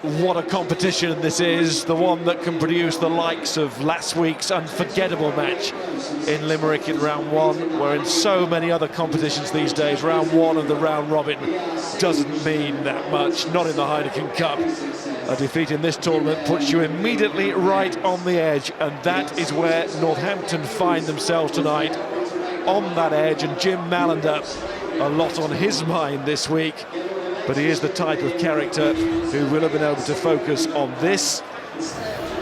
what a competition this is, the one that can produce the likes of last week's unforgettable match in Limerick in round one, where in so many other competitions these days, round one of the round robin doesn't mean that much, not in the Heineken Cup. A defeat in this tournament puts you immediately right on the edge, and that is where Northampton find themselves tonight, on that edge. And Jim Malander, a lot on his mind this week, but he is the type of character who will have been able to focus on this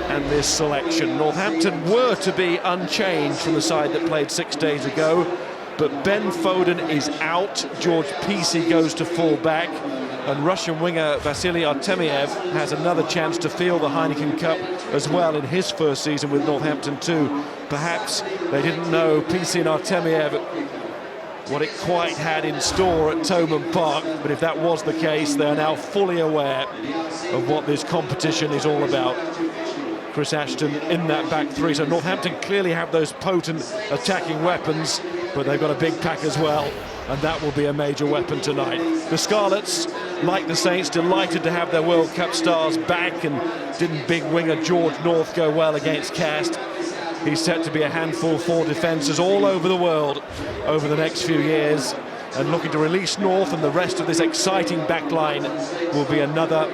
and this selection. Northampton were to be unchanged from the side that played 6 days ago, but Ben Foden is out, George Peacey goes to full back, and Russian winger Vasily Artemiev has another chance to field the Heineken Cup as well in his first season with Northampton too. Perhaps they didn't know, Peacey and Artemiev, what it quite had in store at Thomond Park, but if that was the case, they are now fully aware of what this competition is all about. Chris Ashton in that back three, so Northampton clearly have those potent attacking weapons, but they've got a big pack as well, and that will be a major weapon tonight. The Scarlets, like the Saints, delighted to have their World Cup stars back, and didn't big winger George North go well against Cast? He's set to be a handful for defences all over the world over the next few years, and looking to release North, and the rest of this exciting backline will be another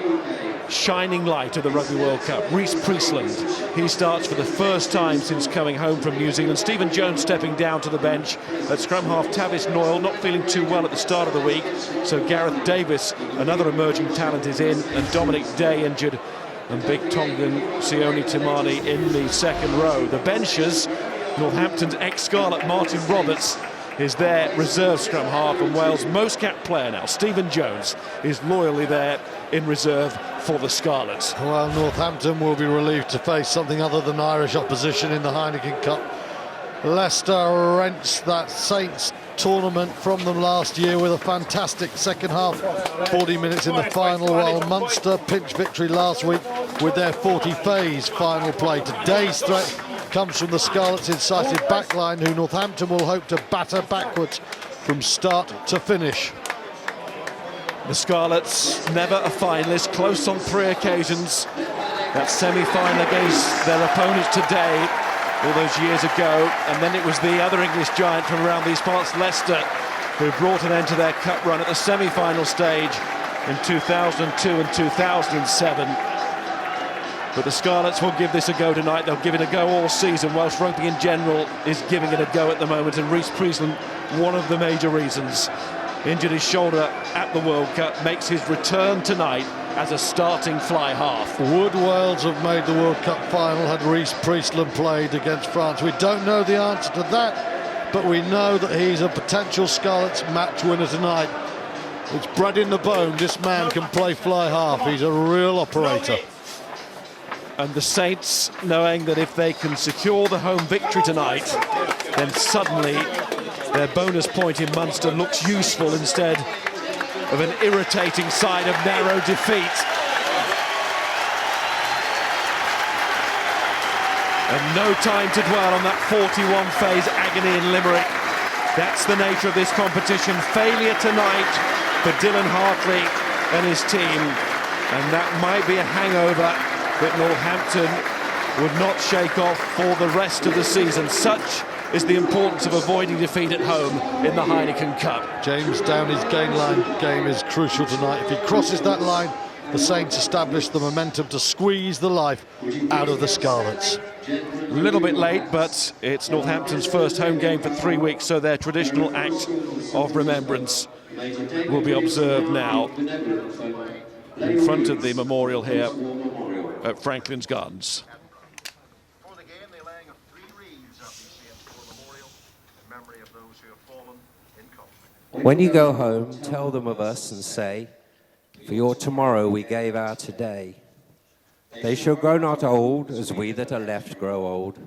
shining light of the Rugby World Cup. Rhys Priestland, he starts for the first time since coming home from New Zealand. Stephen Jones stepping down to the bench. At scrum half, Tavis Noyle not feeling too well at the start of the week, so Gareth Davis, another emerging talent, is in, and Dominic Day injured, and big Tongan Sione Timani in the second row. The benchers, Northampton's ex-Scarlet Martin Roberts is their reserve scrum half, and Wales' most capped player now, Stephen Jones, is loyally there in reserve for the Scarlets. Well, Northampton will be relieved to face something other than Irish opposition in the Heineken Cup. Leicester wrenched that Saints tournament from them last year with a fantastic second half, 40 minutes in the final, while Munster pinched victory last week with their 40 phase final play. Today's threat comes from the Scarlets' incisive backline, who Northampton will hope to batter backwards from start to finish. The Scarlets, never a finalist, close on 3 occasions. That semi-final against their opponents today, all those years ago, and then it was the other English giant from around these parts, Leicester, who brought an end to their cup run at the semi-final stage in 2002 and 2007. But the Scarlets will give this a go tonight. They'll give it a go all season, whilst rugby in general is giving it a go at the moment, and Rhys Priestland, one of the major reasons. Injured his shoulder at the World Cup, makes his return tonight as a starting fly half. Would Wales have made the World Cup final had Rhys Priestland played against France? We don't know the answer to that, but we know that he's a potential Scarlets match winner tonight. It's bred in the bone. This man can play fly half. He's a real operator. And the Saints, knowing that if they can secure the home victory tonight, then suddenly their bonus point in Munster looks useful instead of an irritating side of narrow defeat. And no time to dwell on that 41 phase agony in Limerick. That's the nature of this competition. Failure tonight for Dylan Hartley and his team, and that might be a hangover that Northampton would not shake off for the rest of the season. Such is the importance of avoiding defeat at home in the Heineken Cup. James Downey's gain line game is crucial tonight. If he crosses that line, the Saints establish the momentum to squeeze the life out of the Scarlets. A little bit late, but it's Northampton's first home game for 3 weeks, so their traditional act of remembrance will be observed now in front of the memorial here at Franklin's Gardens. For the game, the laying of 3 wreaths at the Saints Memorial in memory of those who have fallen in conflict. When you go home, tell them of us and say, for your tomorrow we gave our today. They shall grow not old, as we that are left grow old.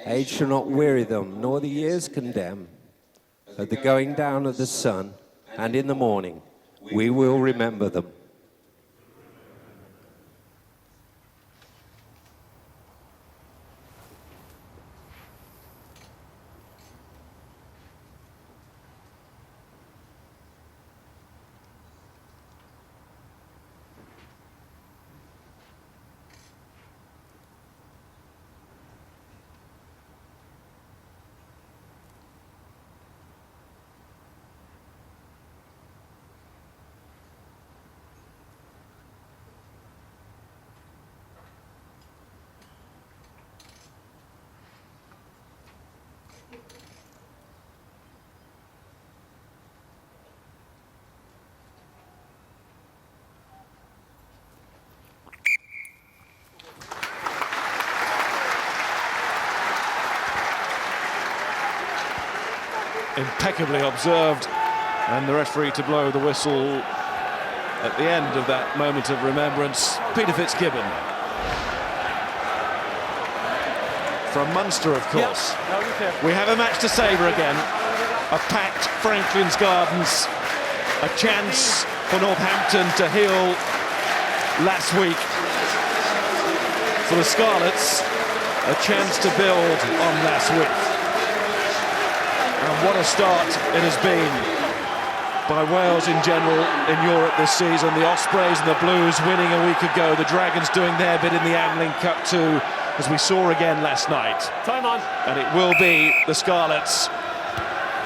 Age shall not weary them, nor the years condemn. At the going down of the sun, and in the morning, we will remember them. impeccably observed, and the referee to blow the whistle at the end of that moment of remembrance. Peter Fitzgibbon. From Munster, of course. We have a match to savour again. A packed Franklin's Gardens. A chance for Northampton to heal last week. For the Scarlets, a chance to build on last week. And what a start it has been by Wales in general in Europe this season. The Ospreys and the Blues winning a week ago. The Dragons doing their bit in the Amling Cup too, as we saw again last night. Time on. And it will be the Scarlets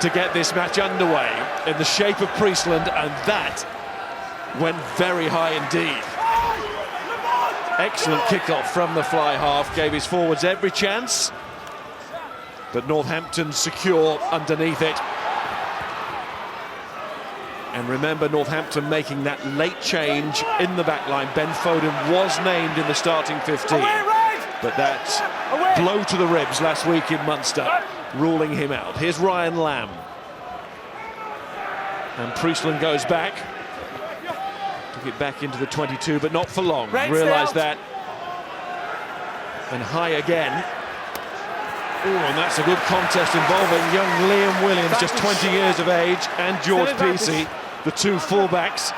to get this match underway in the shape of Priestland, and that went very high indeed. Excellent kickoff from the fly half, gave his forwards every chance, but Northampton secure underneath it. And remember, Northampton making that late change in the back line. Ben Foden was named in the starting 15, but that blow to the ribs last week in Munster, ruling him out. Here's Ryan Lamb. And Priestland goes back. Took it back into the 22, but not for long. Realised that. And high again. Oh, and that's a good contest involving young Liam Williams, just 20 years of age, and George Peacey, the two fullbacks.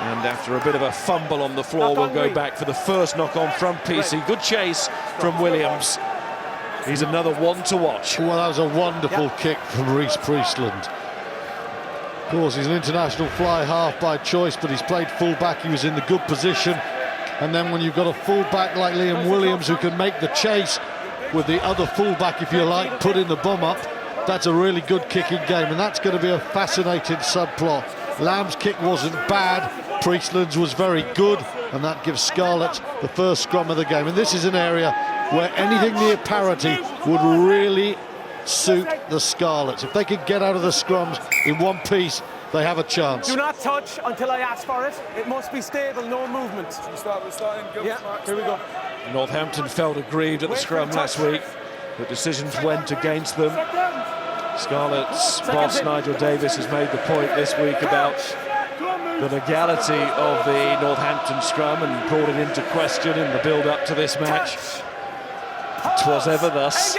And after a bit of a fumble on the floor, we'll go back for the first knock-on from Peacey. Good chase from Williams. He's another one to watch. Well, that was a wonderful kick from Rhys Priestland. Of course, he's an international fly half by choice, but he's played full-back. He was in the good position. And then when you've got a full-back like Liam Williams who can make the chase with the other full-back, if you like, put in the bum up, that's a really good kicking game, and that's going to be a fascinating subplot. Lamb's kick wasn't bad, Priestland's was very good, and that gives Scarlets the first scrum of the game. And this is an area where anything near parity would really suit the Scarlets. If they could get out of the scrums in one piece, they have a chance. Do not touch until I ask for it. It must be stable, no movement. Yeah, here we go. Northampton felt aggrieved at the scrum last week. The decisions went against them. Scarlets' boss Nigel Davis has made the point this week about the legality of the Northampton scrum and brought it into question in the build-up to this match. 'Twas ever thus.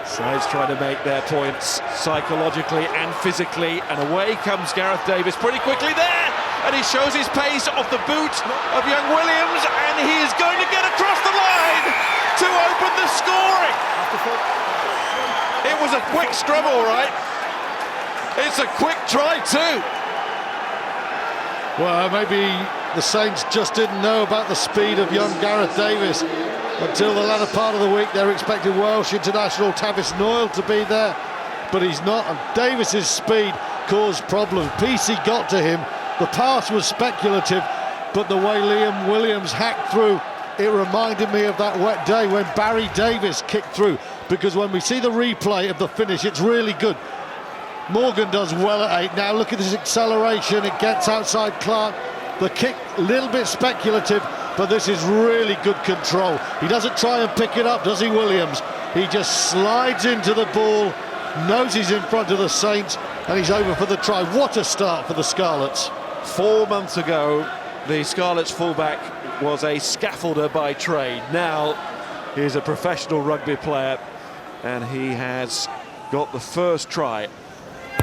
Sides trying to make their points psychologically and physically, and away comes Gareth Davis pretty quickly there, and he shows his pace off the boot of young Williams, and he is going to get across the line to open the scoring. It was a quick scrum, all right. It's a quick try too. Well, maybe the Saints just didn't know about the speed of young Gareth Davis. Until the latter part of the week, they're expecting Welsh international Tavis Noyle to be there, but he's not, and Davis's speed caused problems. Peacey got to him, the pass was speculative, but the way Liam Williams hacked through, it reminded me of that wet day when Barry Davis kicked through, because when we see the replay of the finish, it's really good. Morgan does well at 8. Now look at this acceleration, it gets outside Clark. The kick, a little bit speculative, but this is really good control. He doesn't try and pick it up, does he, Williams? He just slides into the ball, knows he's in front of the Saints, and he's over for the try. What a start for the Scarlets. 4 months ago, the Scarlets fullback was a scaffolder by trade. Now he's a professional rugby player, and he has got the first try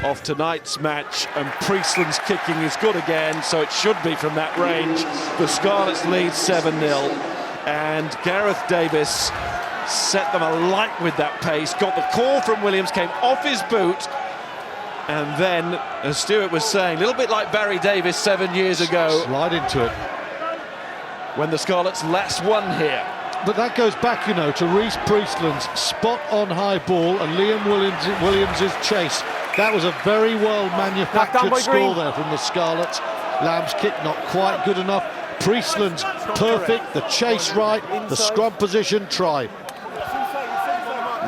of tonight's match, and Priestland's kicking is good again, so it should be from that range. The Scarlets lead 7-0, and Gareth Davis set them alight with that pace, got the call from Williams, came off his boot, and then, as Stuart was saying, a little bit like Barry Davis 7 years ago. Slide into it. When the Scarlets last won here. But that goes back, you know, to Rhys Priestland's spot-on high ball and Liam Williams' chase. That was a very well manufactured score there from the Scarlets. Lamb's kick not quite good enough. Priestland's perfect, the chase right, the scrum position try.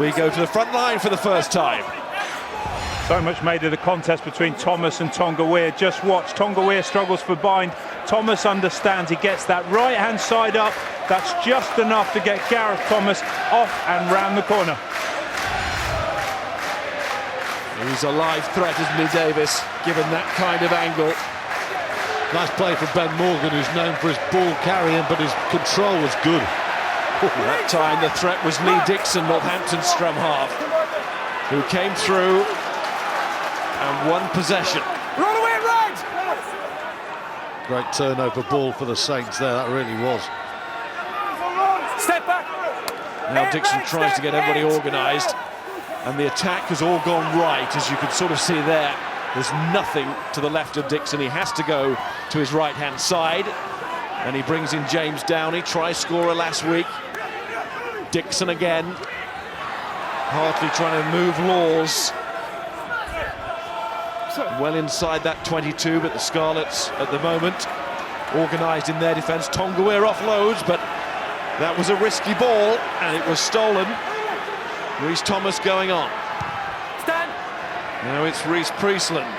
We go to the front line for the first time. So much made of the contest between Thomas and Tonga Weir. Just watch, Tonga Weir struggles for bind. Thomas understands, he gets that right hand side up. That's just enough to get Gareth Thomas off and round the corner. He's a live threat, isn't he, Davis, given that kind of angle. Nice play from Ben Morgan, who's known for his ball carrying, but his control was good. That time the threat was Lee Dixon, Northampton's scrum half, who came through and won possession. Run away, Reg! Great turnover ball for the Saints there, that really was. Step back. Now Dixon tries to get everybody organised, and the attack has all gone right, as you can sort of see there. There's nothing to the left of Dixon. He has to go to his right-hand side, and he brings in James Downey, try-scorer last week. Dixon again, Hartley trying to move Laws well inside that 22, but the Scarlets at the moment organised in their defence. Tongaweer offloads, but that was a risky ball, and it was stolen. Rhys Thomas going on. Stand. Now it's Rhys Priestland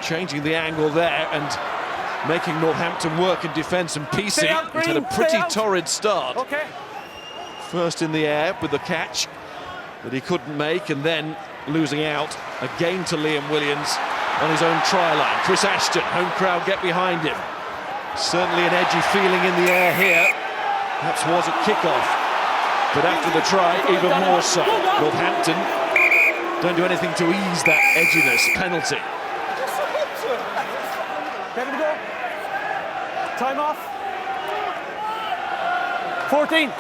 changing the angle there and making Northampton work in defence, and PC has had a pretty torrid start. Okay. First in the air with the catch that he couldn't make, and then losing out again to Liam Williams on his own try line. Chris Ashton, home crowd get behind him. Certainly an edgy feeling in the air here. Perhaps was at kickoff, but after the try, even more so. Northampton don't do anything to ease that edginess. Penalty. Ready to go? Time off. 14.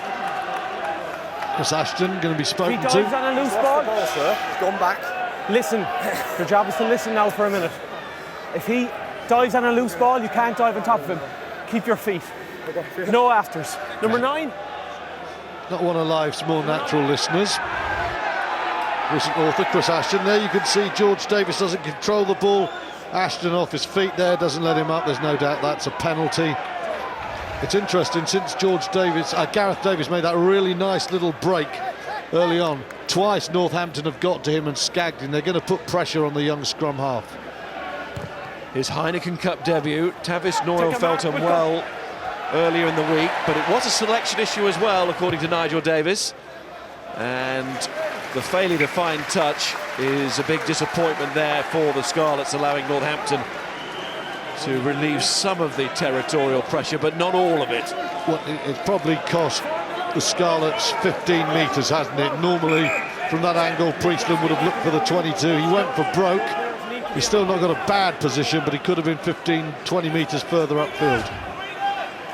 Chris Ashton going to be spoken He dives to. on a loose ball. Sir. He's gone back. Listen, your job is to listen now for a minute. If he dives on a loose ball, you can't dive on top of him. Keep your feet. No afters. Number 9. Not one of life's more natural listeners. Recent author Chris Ashton. There you can see George Davis doesn't control the ball. Ashton off his feet there, doesn't let him up. There's no doubt that's a penalty. It's interesting, since Gareth Davis made that really nice little break early on, twice Northampton have got to him and skagged him. They're going to put pressure on the young scrum half. His Heineken Cup debut. Tavis Noyle felt unwell earlier in the week, but it was a selection issue as well, according to Nigel Davis. And the failure to find touch is a big disappointment there for the Scarlets, allowing Northampton to relieve some of the territorial pressure, but not all of it. Well, it's probably cost the Scarlets 15 metres, hasn't it? Normally, from that angle, Priestland would have looked for the 22. He went for broke. He's still not got a bad position, but he could have been 15, 20 metres further upfield.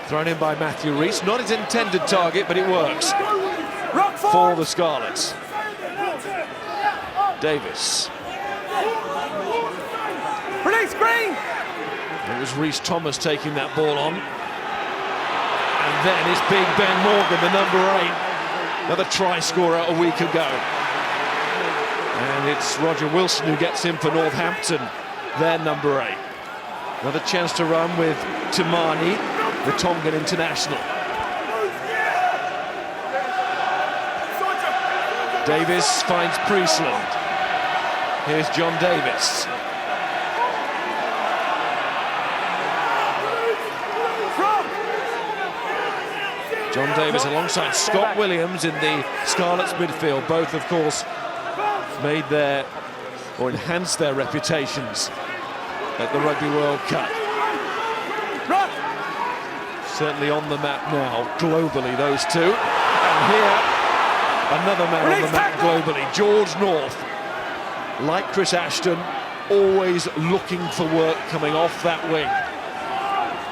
Thrown in by Matthew Rees. Not his intended target, but it works for the Scarlets. Davis. Release Green. It was Rhys Thomas taking that ball on. And then it's big Ben Morgan, the number 8. Another try scorer a week ago. And it's Roger Wilson who gets in for Northampton, their number 8. Another chance to run with Timani, the Tongan international. Davis finds Priestland. Here's John Davis. John Davis alongside Scott Williams in the Scarlets midfield. Both, of course, made their, or enhanced their reputations at the Rugby World Cup. Certainly on the map now, globally, those two. And here, another man on the map globally, George North. Like Chris Ashton, always looking for work coming off that wing.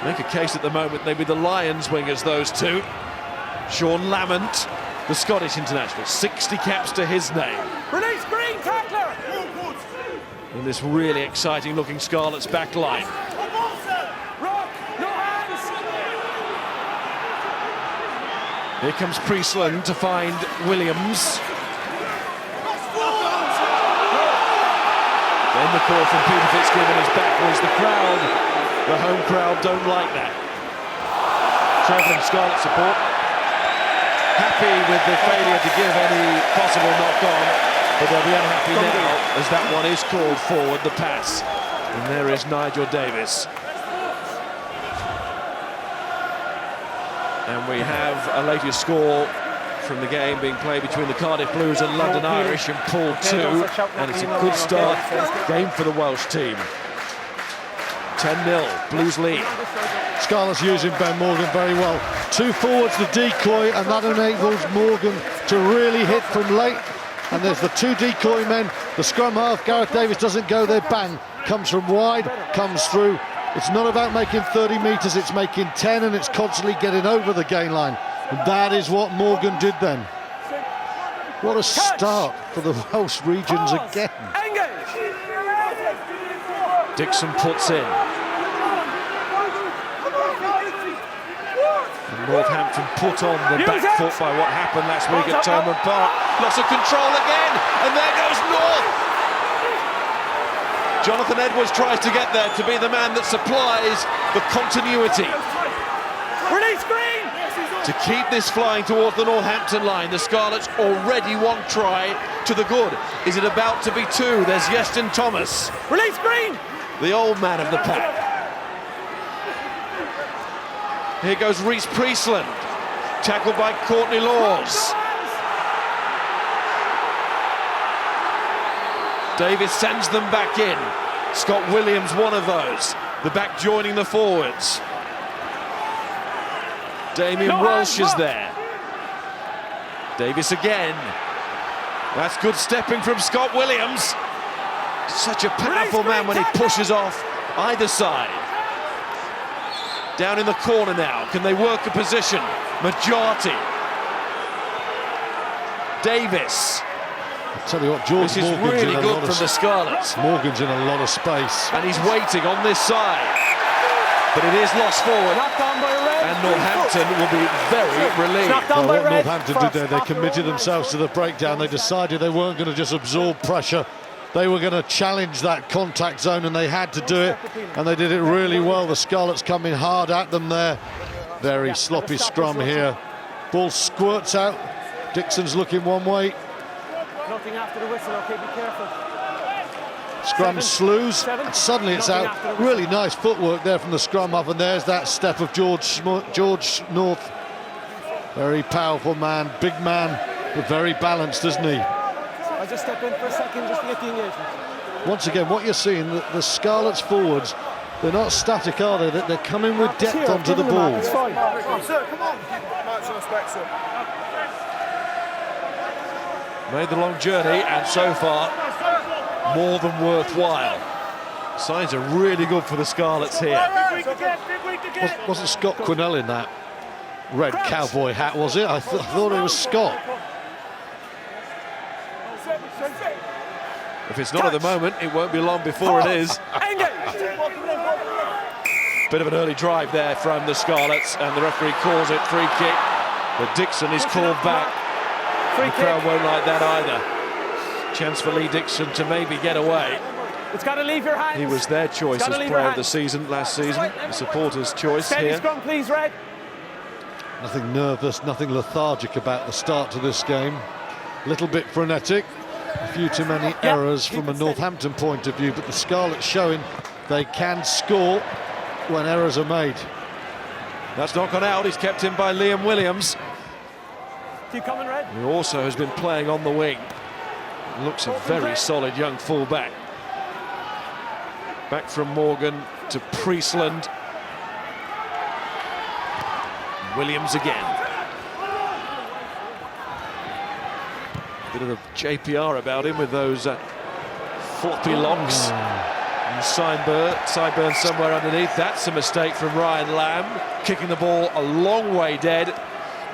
Make a case at the moment, they'd be the Lions wingers, those two. Sean Lamont, the Scottish international, 60 caps to his name. Release Green, tackler! In this really exciting looking Scarlets back line. Rock, no hands! Here comes Priestland to find Williams. Then the call from Peter Fitzgibbon is backwards. The crowd, the home crowd, don't like that. Travelling Scarlet support. Happy with the failure to give any possible knock-on, but they'll be unhappy now as that one is called forward, the pass. And there is Nigel Davis. And we have a latest score from the game being played between the Cardiff Blues and London Irish in Pool 2, and it's a good start game for the Welsh team. 10-0, Blues lead. Scarlets using Ben Morgan very well. Two forwards, the decoy, and that enables Morgan to really hit from late. And there's the two decoy men. The scrum half, Gareth Davies, doesn't go there, bang. Comes from wide, comes through. It's not about making 30 metres, it's making 10, and it's constantly getting over the gain line. And that is what Morgan did then. What a start for the Welsh regions again. Dixon puts in. And Northampton put on the back foot by what happened last week at Thomond Park. Loss of control again, and there goes North. Jonathan Edwards tries to get there to be the man that supplies the continuity. Release green! To keep this flying towards the Northampton line, the Scarlets already one try to the good. Is it about to be two? There's Yeston Thomas. Release green! The old man of the pack. Here goes Reece Priestland, tackled by Courtney Laws. Davis sends them back in. Scott Williams, one of those. The back joining the forwards. Damien Walsh is there. Davis again. That's good stepping from Scott Williams. Such a powerful man when he pushes off either side. Down in the corner now. Can they work a position? Majority. Davis. I'll tell you what, George This is Morgan's really in a good lot from the Scarlets. Morgan's in a lot of space. And he's waiting on this side. But it is lost forward. And Northampton will be very relieved. Well, what Northampton did there, they committed themselves to the breakdown. They decided they weren't going to just absorb pressure. They were going to challenge that contact zone, and they had to do it. And they did it really well. The Scarlets coming hard at them there. Very sloppy scrum here. Ball squirts out. Dixon's looking one way. Nothing after the whistle, okay, be careful. Scrum slews, and suddenly it's out. Really nice footwork there from the scrum up, and there's that step of George North. Very powerful man, big man, but very balanced, isn't he? I'll just step in for a second just to get the engagement. Once again, what you're seeing, the Scarlets forwards, they're not static, are they? They're coming with depth onto the ball. It's fine. Made the long journey, and so far, more than worthwhile. Signs are really good for the Scarlets here. Wasn't Scott Quinnell in that red cowboy hat, was it? I thought it was Scott. If it's not at the moment, it won't be long before it is. Bit of an early drive there from the Scarlets, and the referee calls it free kick. But Dixon is called back. The crowd won't like that either. Chance for Lee Dixon to maybe get away. It's got to leave your hands. He was their choice as player of the season last season. The supporters' choice Steady here. scrum, please, Red. Nothing nervous, nothing lethargic about the start to this game. A little bit frenetic. A few too many errors from a Northampton point of view, but the Scarlets showing they can score when errors are made. That's not gone out. He's kept in by Liam Williams. Keep coming, Red. Who also has been playing on the wing. Looks a very solid young full-back. Back from Morgan to Priestland. Williams again. Bit of a JPR about him with those floppy locks. And sideburn somewhere underneath. That's a mistake from Ryan Lamb, kicking the ball a long way dead.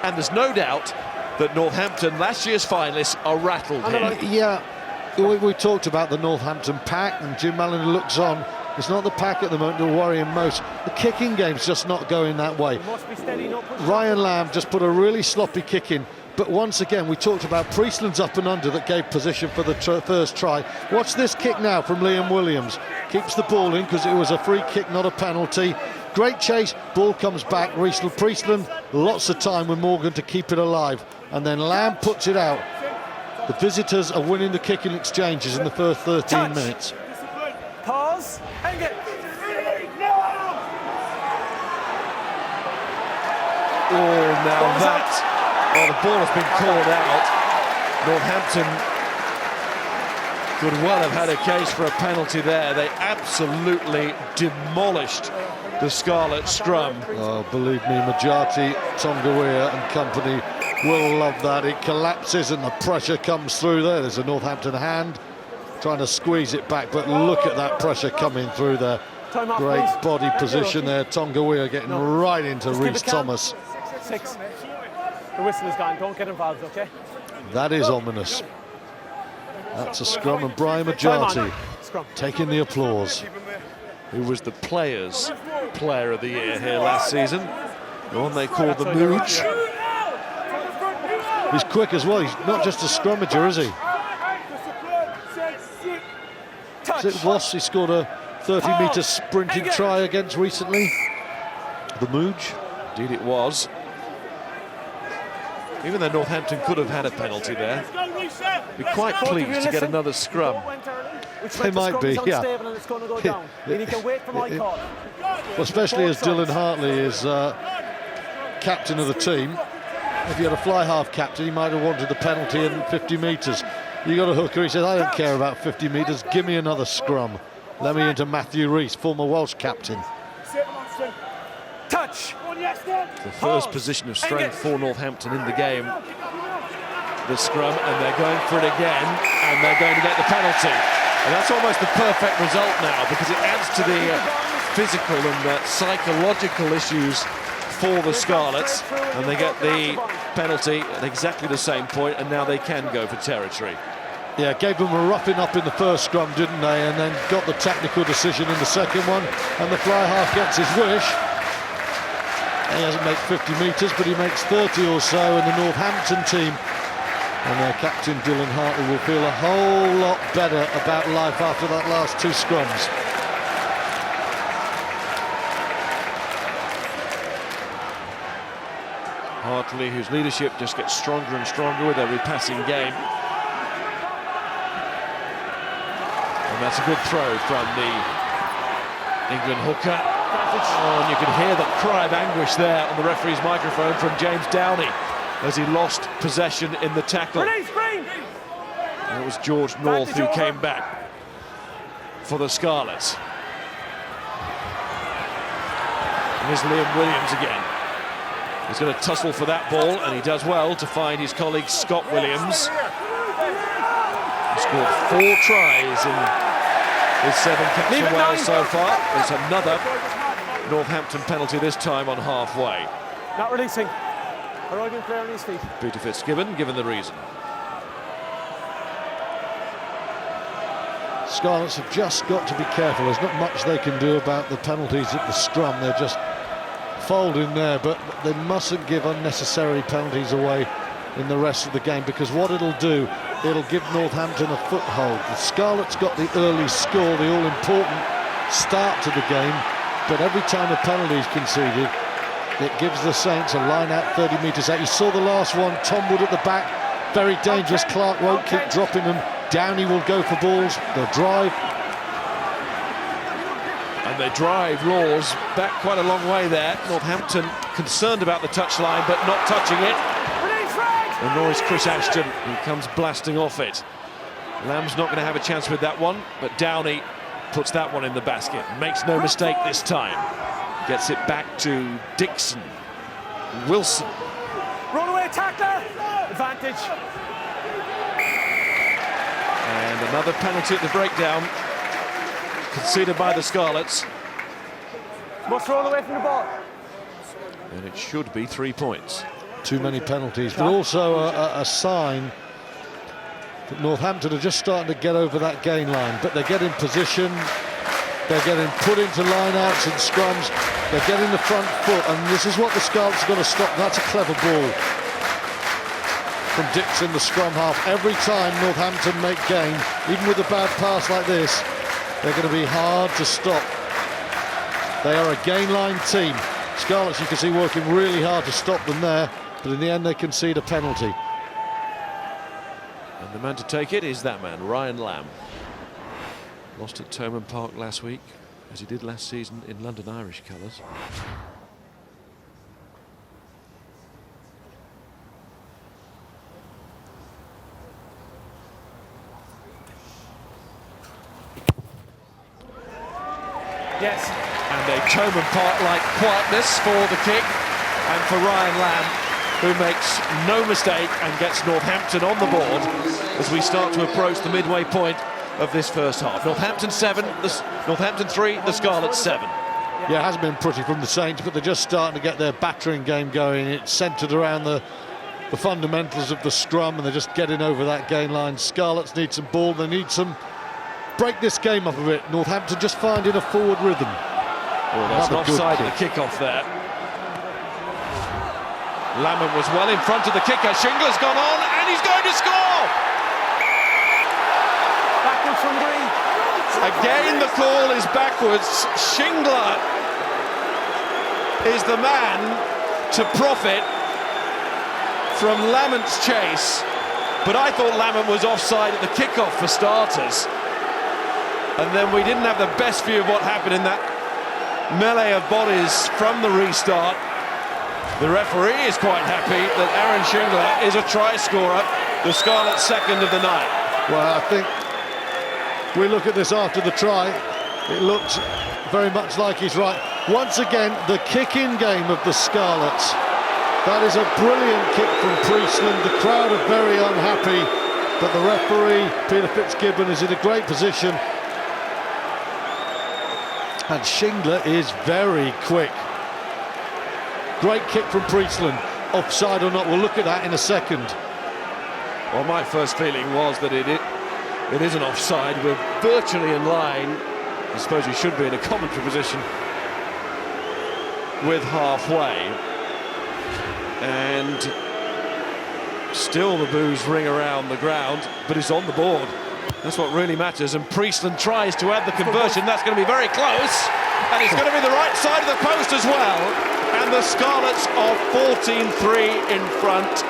And there's no doubt that Northampton, last year's finalists, are rattled here. Yeah, we talked about the Northampton pack, and Jim Mallon looks on. It's not the pack at the moment that will worry him most. The kicking game's just not going that way. Ryan Lamb just put a really sloppy kick in. But once again, we talked about Priestland's up and under that gave position for the first try. Watch this kick now from Liam Williams. Keeps the ball in because it was a free kick, not a penalty. Great chase, ball comes back. Priestland, lots of time with Morgan to keep it alive. And then Lamb puts it out. The visitors are winning the kicking exchanges in the first 13 minutes. Pause. Engage. Oh, now that Well, the ball has been called out. Northampton could well have had a case for a penalty there. They absolutely demolished the Scarlet scrum. Oh, believe me, Majati, Tongawear and company will love that. It collapses and the pressure comes through there. There's a Northampton hand trying to squeeze it back, but look at that pressure coming through there. Great body position there. Tongawear getting right into Rhys Thomas. 6. The whistle is gone. Don't get involved, okay? That is ominous. That's a scrum, and Brian Majati taking the applause. Who was the Players' Player of the Year here last season. The one they called the Mooch. He's quick as well. He's not just a scrummager, is he? Is it Voss he scored a 30-metre sprinting try against recently? The Mooch. Indeed it was. Even though Northampton could have had a penalty there, be quite pleased to get another scrum. They might be, yeah. Well, especially as Dylan Hartley is captain of the team. If you had a fly half captain, he might have wanted the penalty in 50 metres. You got a hooker, he says, I don't care about 50 metres, give me another scrum. Let me into Matthew Rees, former Welsh captain. Touch! The first position of strength for Northampton in the game. The scrum, and they're going for it again, and they're going to get the penalty. And that's almost the perfect result now, because it adds to the physical and psychological issues for the Scarlets, and they get the penalty at exactly the same point, and now they can go for territory. Yeah, gave them a roughing up in the first scrum, didn't they? And then got the technical decision in the second one, and the fly half gets his wish. He hasn't made 50 metres, but he makes 30 or so, and the Northampton team and their captain Dylan Hartley will feel a whole lot better about life after that last 2 scrums. Hartley, whose leadership just gets stronger and stronger with every passing game. And that's a good throw from the England hooker. Oh, and you could hear the cry of anguish there on the referee's microphone from James Downey as he lost possession in the tackle. And it was George North who came back for the Scarlets. And here's Liam Williams again. He's going to tussle for that ball, and he does well to find his colleague Scott Williams. He scored 4 tries in his 7 caps for Wales so far. There's another Northampton penalty, this time on halfway. Not releasing. Arriving player on his feet. Peter Fitzgibbon given the reason. Scarlets have just got to be careful. There's not much they can do about the penalties at the scrum. They're just folding there, but they mustn't give unnecessary penalties away in the rest of the game, because what it'll do, it'll give Northampton a foothold. The Scarlets got the early score, the all-important start to the game, but every time a penalty is conceded, it gives the Saints a line out 30 metres out. You saw the last one, Tom Wood at the back, very dangerous. Clark won't keep dropping them. Downey will go for balls, they'll drive. And they drive Laws back quite a long way there. Northampton concerned about the touchline, but not touching it. And nor is Chris Ashton, who comes blasting off it. Lamb's not going to have a chance with that one, but Downey puts that one in the basket. Makes no mistake this time. Gets it back to Dixon. Wilson. Runaway tackler. Advantage. And another penalty at the breakdown, conceded by the Scarlets. Must roll away from the ball. And it should be 3 points. Too many penalties, but also a sign that Northampton are just starting to get over that gain line, but they're getting position, they're getting put into line-outs and scrums, they're getting the front foot, and this is what the Scarlets are going to stop. That's a clever ball from Dixon, the scrum half. Every time Northampton make gain, even with a bad pass like this, they're going to be hard to stop. They are a gain line team. Scarlets, you can see, working really hard to stop them there, but in the end they concede a penalty. And the man to take it is that man, Ryan Lamb. Lost at Thomond Park last week, as he did last season in London Irish colours. Thomond Park-like quietness for the kick, and for Ryan Lamb, who makes no mistake and gets Northampton on the board as we start to approach the midway point of this first half. Northampton 7, Northampton 3, the Scarlets 7. Yeah, it hasn't been pretty from the Saints, but they're just starting to get their battering game going. It's centred around the fundamentals of the scrum, and they're just getting over that gain line. Scarlets need some ball, they need some break this game up a bit. Northampton just finding a forward rhythm. Oh, that's an offside at the kick-off there. Lamont was well in front of the kicker. Shingler's gone on, and he's going to score! Backwards from green. Again, the call is backwards. Shingler is the man to profit from Lamont's chase, but I thought Lamont was offside at the kick-off for starters. And then we didn't have the best view of what happened in that melee of bodies from the restart. The referee is quite happy that Aaron Shingler is a try scorer, the Scarlets' second of the night. Well, I think we look at this after the try, it looks very much like he's right. Once again, the kick-in game of the Scarlets. That is a brilliant kick from Priestland. The crowd are very unhappy, but the referee, Peter Fitzgibbon, is in a great position. And Shingler is very quick. Great kick from Priestland. Offside or not, we'll look at that in a second. Well, my first feeling was that it isn't offside. We're virtually in line. I suppose we should be in a commentary position with halfway. And still the boos ring around the ground, but it's on the board. That's what really matters, and Priestland tries to add the conversion. That's going to be very close, and it's going to be the right side of the post as well. And the Scarlets are 14-3 in front,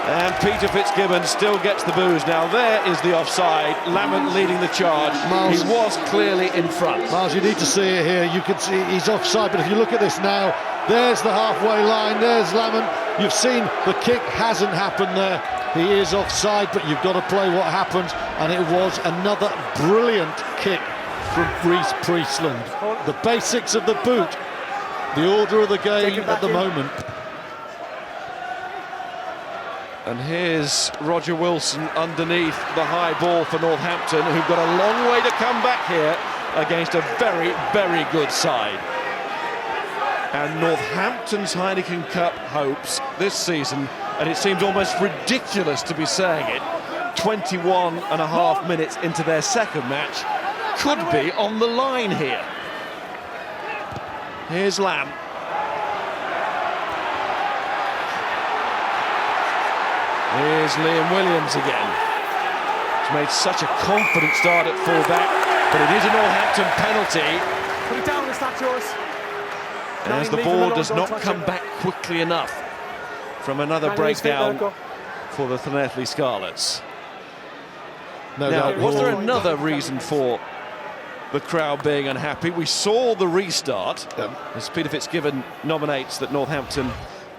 and Peter Fitzgibbon still gets the boos. Now there is the offside, Lamont leading the charge. Miles, he was clearly in front. Miles, you need to see it here. You can see he's offside, but if you look at this now, there's the halfway line, there's Lamont. You've seen the kick hasn't happened there. He is offside, but you've got to play what happens, and it was another brilliant kick from Reece Priestland. The basics of the boot, the order of the game at the moment. And here's Roger Wilson underneath the high ball for Northampton, who've got a long way to come back here against a very, very good side. And Northampton's Heineken Cup hopes this season, and it seems almost ridiculous to be saying it, 21 and a half minutes into their second match, could be on the line here. Here's Lamb. Here's Liam Williams again. He's made such a confident start at full-back, but it is a Northampton penalty. Put it down, it's not yours. As the ball does not come back quickly enough from another breakdown for the Llanelli Scarlets. Now, was there another reason for the crowd being unhappy? We saw the restart, as Peter Fitzgibbon nominates that Northampton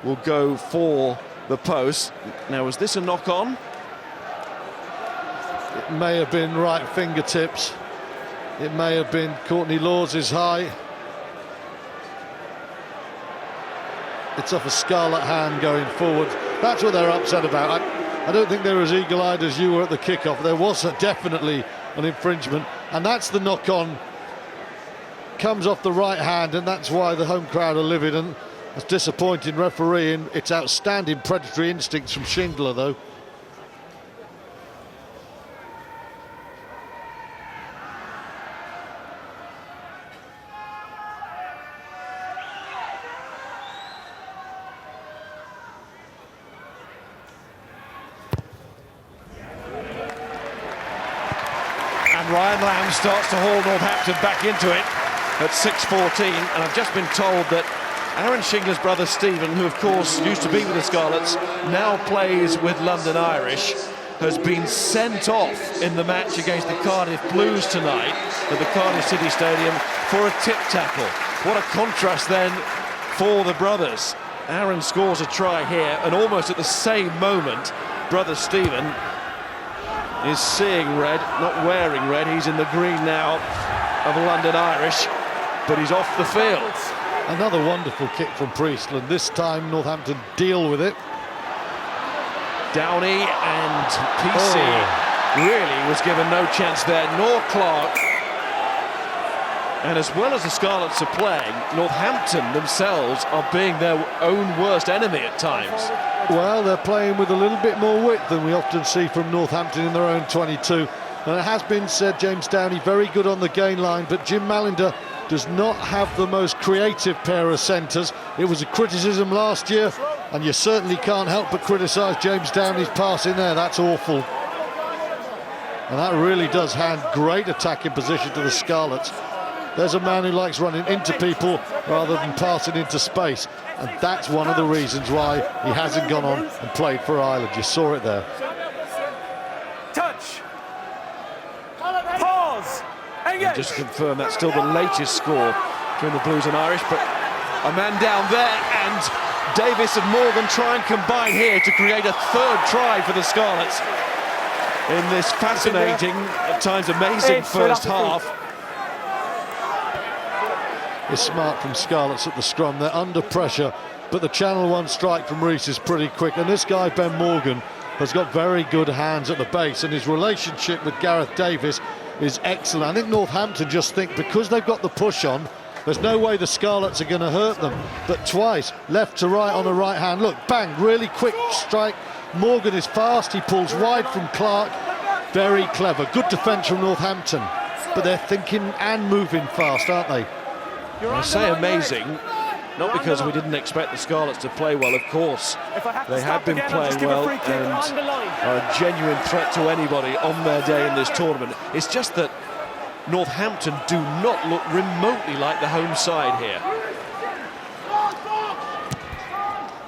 will go for the post. Now, was this a knock-on? It may have been right fingertips. It may have been Courtney Lawes' high. It's off a Scarlet hand going forward. That's what they're upset about. I don't think they're as eagle-eyed as you were at the kickoff. There was definitely an infringement, and that's the knock-on. Comes off the right hand, and that's why the home crowd are livid, and it's disappointing refereeing. It's outstanding predatory instincts from Shingler, though. And Ryan Lamb starts to haul Northampton back into it at 6:14, and I've just been told that Aaron Shingler's brother Stephen, who of course used to be with the Scarlets, now plays with London Irish, has been sent off in the match against the Cardiff Blues tonight at the Cardiff City Stadium for a tip tackle. What a contrast then for the brothers. Aaron scores a try here, and almost at the same moment, brother Stephen is seeing red, not wearing red. He's in the green now of London Irish, but he's off the field. Another wonderful kick from Priestland. This time Northampton deal with it. Downey and PC really was given no chance there, nor Clark. And as well as the Scarlets are playing, Northampton themselves are being their own worst enemy at times. Well, they're playing with a little bit more width than we often see from Northampton in their own 22. And it has been said, James Downey very good on the gain line, but Jim Malinder does not have the most creative pair of centres. It was a criticism last year, and you certainly can't help but criticise James Downey's pass in there. That's awful. And that really does hand great attacking position to the Scarlets. There's a man who likes running into people rather than passing into space, and that's one of the reasons why he hasn't gone on and played for Ireland. You saw it there. Touch. Pause. And just to confirm, that's still the latest score between the Blues and Irish, but a man down there, and Davis and Morgan try and combine here to create a third try for the Scarlets in this fascinating, at times amazing first half. It's smart from Scarlets at the scrum. They're under pressure, but the Channel 1 strike from Rees is pretty quick, and this guy Ben Morgan has got very good hands at the base, and his relationship with Gareth Davis is excellent. I think Northampton just think because they've got the push on, there's no way the Scarlets are going to hurt them. But twice, left to right on the right hand, look, bang, really quick strike. Morgan is fast, he pulls wide from Clark. Very clever, good defence from Northampton, but they're thinking and moving fast, aren't they? I say amazing, not because we didn't expect the Scarlets to play well, of course. They have been playing well and are a genuine threat to anybody on their day in this tournament. It's just that Northampton do not look remotely like the home side here.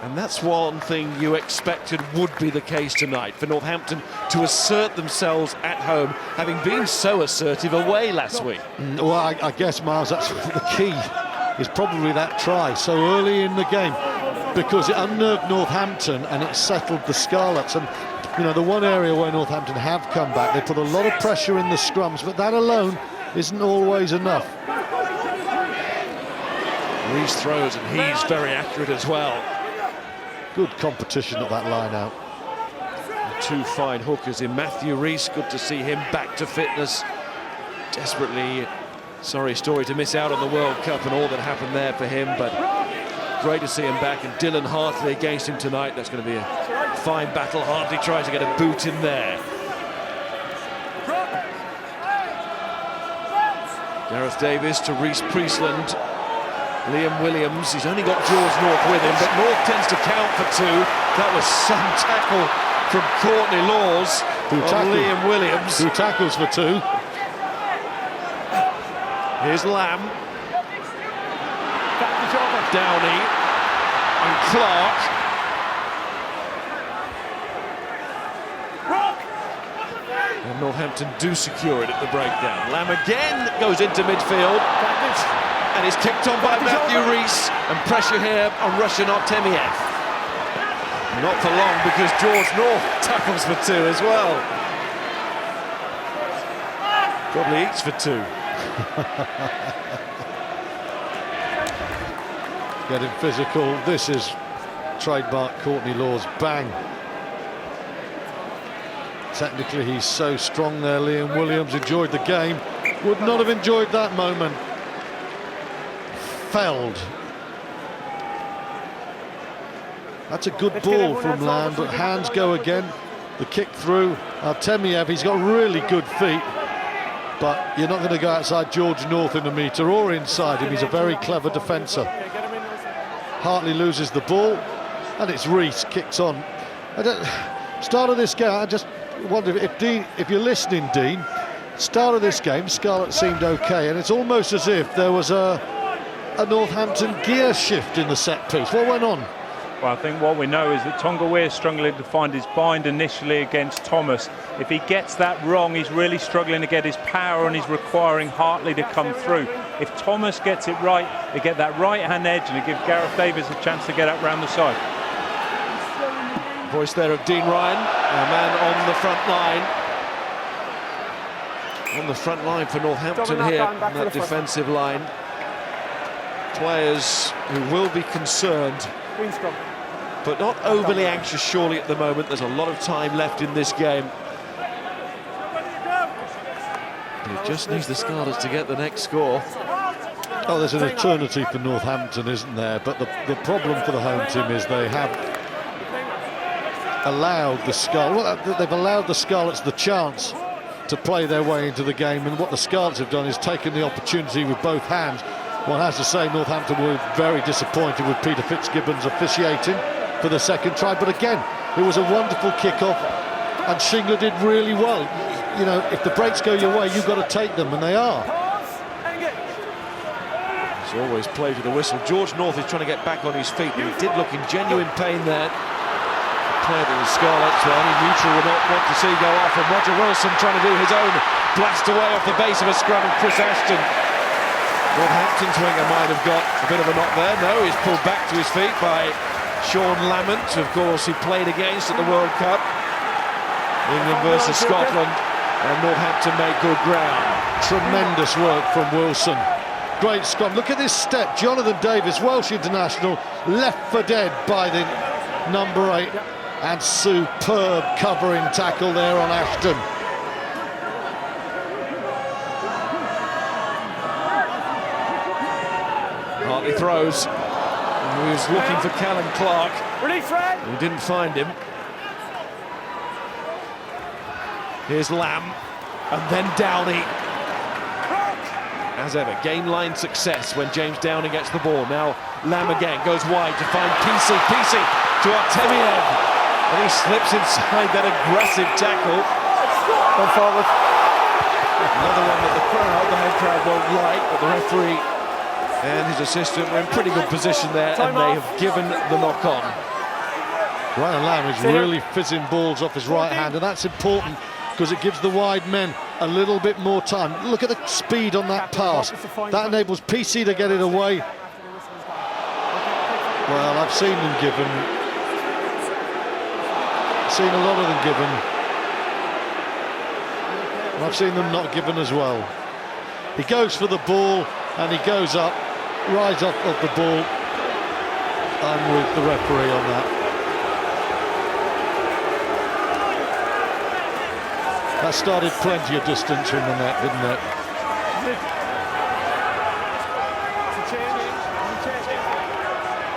And that's one thing you expected would be the case tonight, for Northampton to assert themselves at home, having been so assertive away last week. Well, I guess, Miles, that's the key, is probably that try so early in the game, because it unnerved Northampton and it settled the Scarlets. And, you know, the one area where Northampton have come back, they put a lot of pressure in the scrums, but that alone isn't always enough. Rees throws, and he's very accurate as well. Good competition at that line out. Two fine hookers in Matthew Rees. Good to see him back to fitness. Desperately sorry story to miss out on the World Cup and all that happened there for him, but great to see him back. And Dylan Hartley against him tonight. That's going to be a fine battle. Hartley tries to get a boot in there. Gareth Davis to Rees Priestland. Liam Williams, he's only got George North with him, but North tends to count for two. That was some tackle from Courtney Laws on Liam Williams. Who tackles for two. Here's Lamb. Downey and Clark. And Northampton do secure it at the breakdown. Lamb again goes into midfield. And it's kicked on by Matthew Rees, and pressure here on Russian Artemiev. Not for long, because George North tackles for two as well. Probably eats for two. Getting physical. This is trademark Courtney Laws. Bang. Technically, he's so strong there. Liam Williams enjoyed the game. Would not have enjoyed that moment. Felled. That's a good ball from Lamb, but hands go again. The kick through. Artemiev, he's got really good feet, but you're not going to go outside George North in a metre or inside him. He's a very clever defender. Hartley loses the ball, and it's Rees kicks on. Start of this game, I just wonder if you're listening, Dean. Start of this game, Scarlett seemed okay, and it's almost as if there was a Northampton gear shift in the set piece. What went on? Well, I think what we know is that Tonga Weir is struggling to find his bind initially against Thomas. If he gets that wrong, he's really struggling to get his power, and he's requiring Hartley to come through. If Thomas gets it right, they get that right-hand edge, and they give Gareth Davis a chance to get up round the side. Voice there of Dean Ryan, a man on the front line. On the front line for Northampton here, on that defensive line. Players who will be concerned, Green scrum. but not overly anxious surely at the moment. There's a lot of time left in this game. He just needs the Scarlets to get the next score. Oh, there's an eternity for Northampton, isn't there? But the problem for the home team is they have allowed the Scarlets the chance to play their way into the game, and what the Scarlets have done is taken the opportunity with both hands. One has to say Northampton were very disappointed with Peter Fitzgibbons officiating for the second try, but again, it was a wonderful kick-off, and Shingler did really well. You know, if the breaks go your way, you've got to take them, and they are. He's always played with the whistle. George North is trying to get back on his feet, but he did look in genuine pain there. Player of the Scarlets, well, any neutral would not want to see go off, and Roger Wilson trying to do his own blast away off the base of a scrum, and Chris Ashton. Northampton's winger might have got a bit of a knock there. No, he's pulled back to his feet by Sean Lamont, of course, he played against at the World Cup. England versus Scotland, and Northampton made good ground. Tremendous work from Wilson. Great scrum. Look at this step. Jonathan Davis, Welsh international, left for dead by the number 8. And superb covering tackle there on Ashton. Hartley throws. He was looking for Callum Clark. Release, Red. He didn't find him. Here's Lamb, and then Downey. As ever, game line success when James Downey gets the ball. Now Lamb again goes wide to find PC to Artemiev. And he slips inside that aggressive tackle. Go forward. Another one that the home crowd won't like, but the referee and his assistant were in pretty good position there, and they have given the knock-on. Ryan Lamb is really fizzing balls off his right hand, and that's important because it gives the wide men a little bit more time. Look at the speed on that pass. That enables PC to get it away. Well, I've seen them given. Seen a lot of them given, and I've seen them not given as well. He goes for the ball and he goes up, right up of the ball. I'm with the referee on that. That started plenty of distance from the net, didn't it?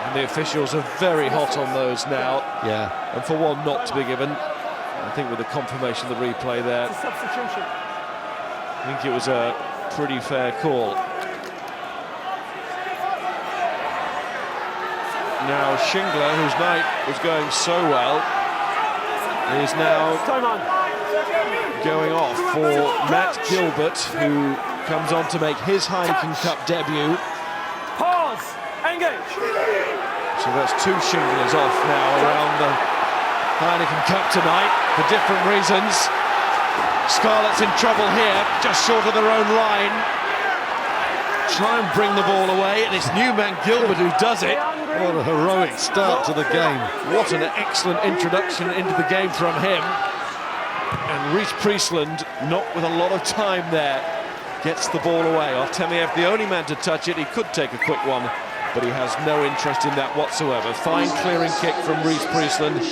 And the officials are very hot on those now. Yeah. And for one not to be given, I think with the confirmation of the replay there, It's a substitution. I think it was a pretty fair call. Now Shingler, whose night was going so well, is now Time on. going off for Matt Gilbert, who comes on to make his Heineken Cup debut. Pause. Engage. So that's 2 Shinglers off now around the Heineken Cup tonight for different reasons. Scarlets in trouble here, just short of their own line. Try and bring the ball away, and it's Newman Gilbert who does it. What a heroic start to the game. What an excellent introduction into the game from him. And Reece Priestland, not with a lot of time there, gets the ball away. Artemiev, the only man to touch it. He could take a quick one, but he has no interest in that whatsoever. Fine clearing kick from Reece Priestland.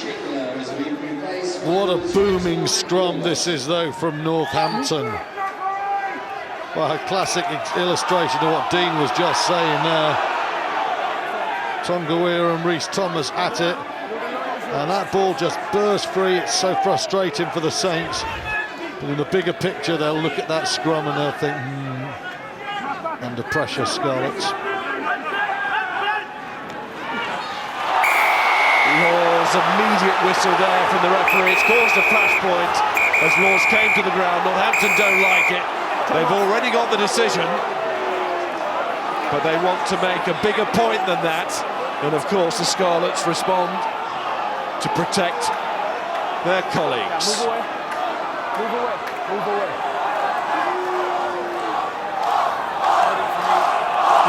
What a booming scrum this is, though, from Northampton. Well, a classic illustration of what Dean was just saying there. Tonga and Rhys Thomas at it, and that ball just burst free. It's so frustrating for the Saints. But in the bigger picture, they'll look at that scrum and they'll think, under pressure, Scarlets. Law's immediate whistle there from the referee. It's caused a flashpoint as Laws came to the ground. Northampton don't like it. They've already got the decision, but they want to make a bigger point than that. And of course, the Scarlets respond to protect their colleagues. Move away. Move away. Move away.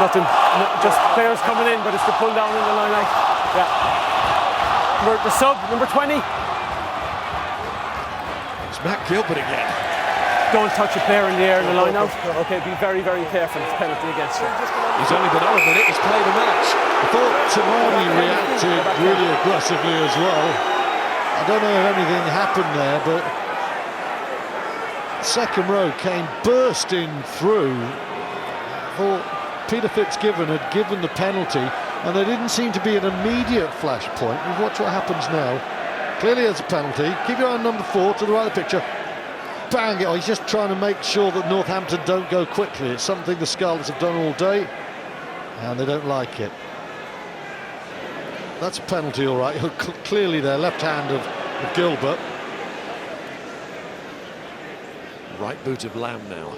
Nothing. No, just players coming in, but it's the pull down in the line. Yeah. The sub, number 20. It's Matt Gilbert again. Don't touch a player in the air in the line out. Okay, be very, very careful. It's penalty against you. He's only been on a minute, he's played a match. I thought Tamani reacted really aggressively as well. I don't know if anything happened there, but second row came bursting through. I thought Peter Fitzgibbon had given the penalty, and there didn't seem to be an immediate flashpoint. We'll watch what happens now. Clearly it's a penalty. Keep your eye on number 4 to the right of the picture. Bang it! Oh, he's just trying to make sure that Northampton don't go quickly. It's something the Scarlets have done all day, and they don't like it. That's a penalty, all right. Clearly there, left hand of Gilbert. Right boot of Lamb now.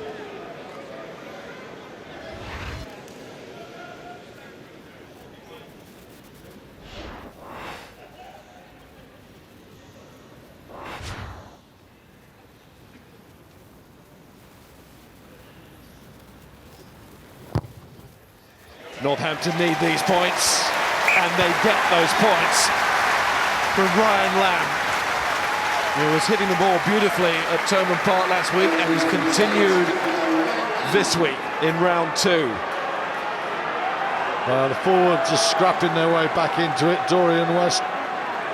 Northampton need these points, and they get those points from Ryan Lamb, who was hitting the ball beautifully at Thomond Park last week, and he's continued this week in round 2. The forwards are scrapping their way back into it. Dorian West,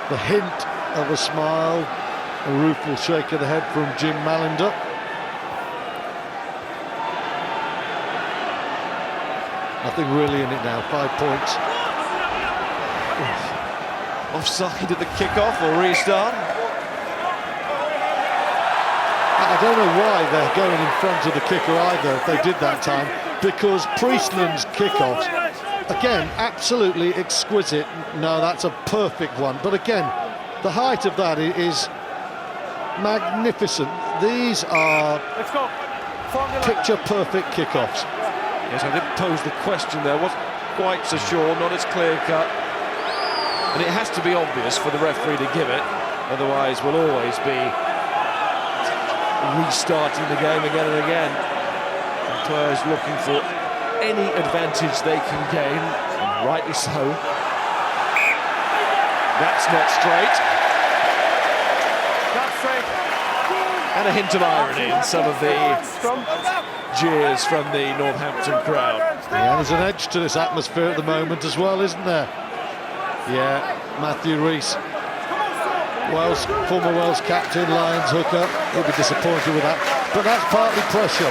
the hint of a smile, a rueful shake of the head from Jim Mallender. Nothing really in it now, 5 points. Offside at the kickoff or restart. I don't know why they're going in front of the kicker either, if they did that time, because Priestland's kickoffs, again, absolutely exquisite. No, that's a perfect one. But again, the height of that is magnificent. These are picture-perfect kickoffs. Yes, I did pose the question there. Wasn't quite so sure, not as clear-cut. And it has to be obvious for the referee to give it. Otherwise, we'll always be restarting the game again and again. And players looking for any advantage they can gain, and rightly so. That's not straight. Not straight. And a hint of irony in some of the jeers from the Northampton crowd. Yeah, there's an edge to this atmosphere at the moment as well, isn't there? Yeah, Matthew Rees, former Wales captain, Lions hooker, he'll be disappointed with that. But that's partly pressure.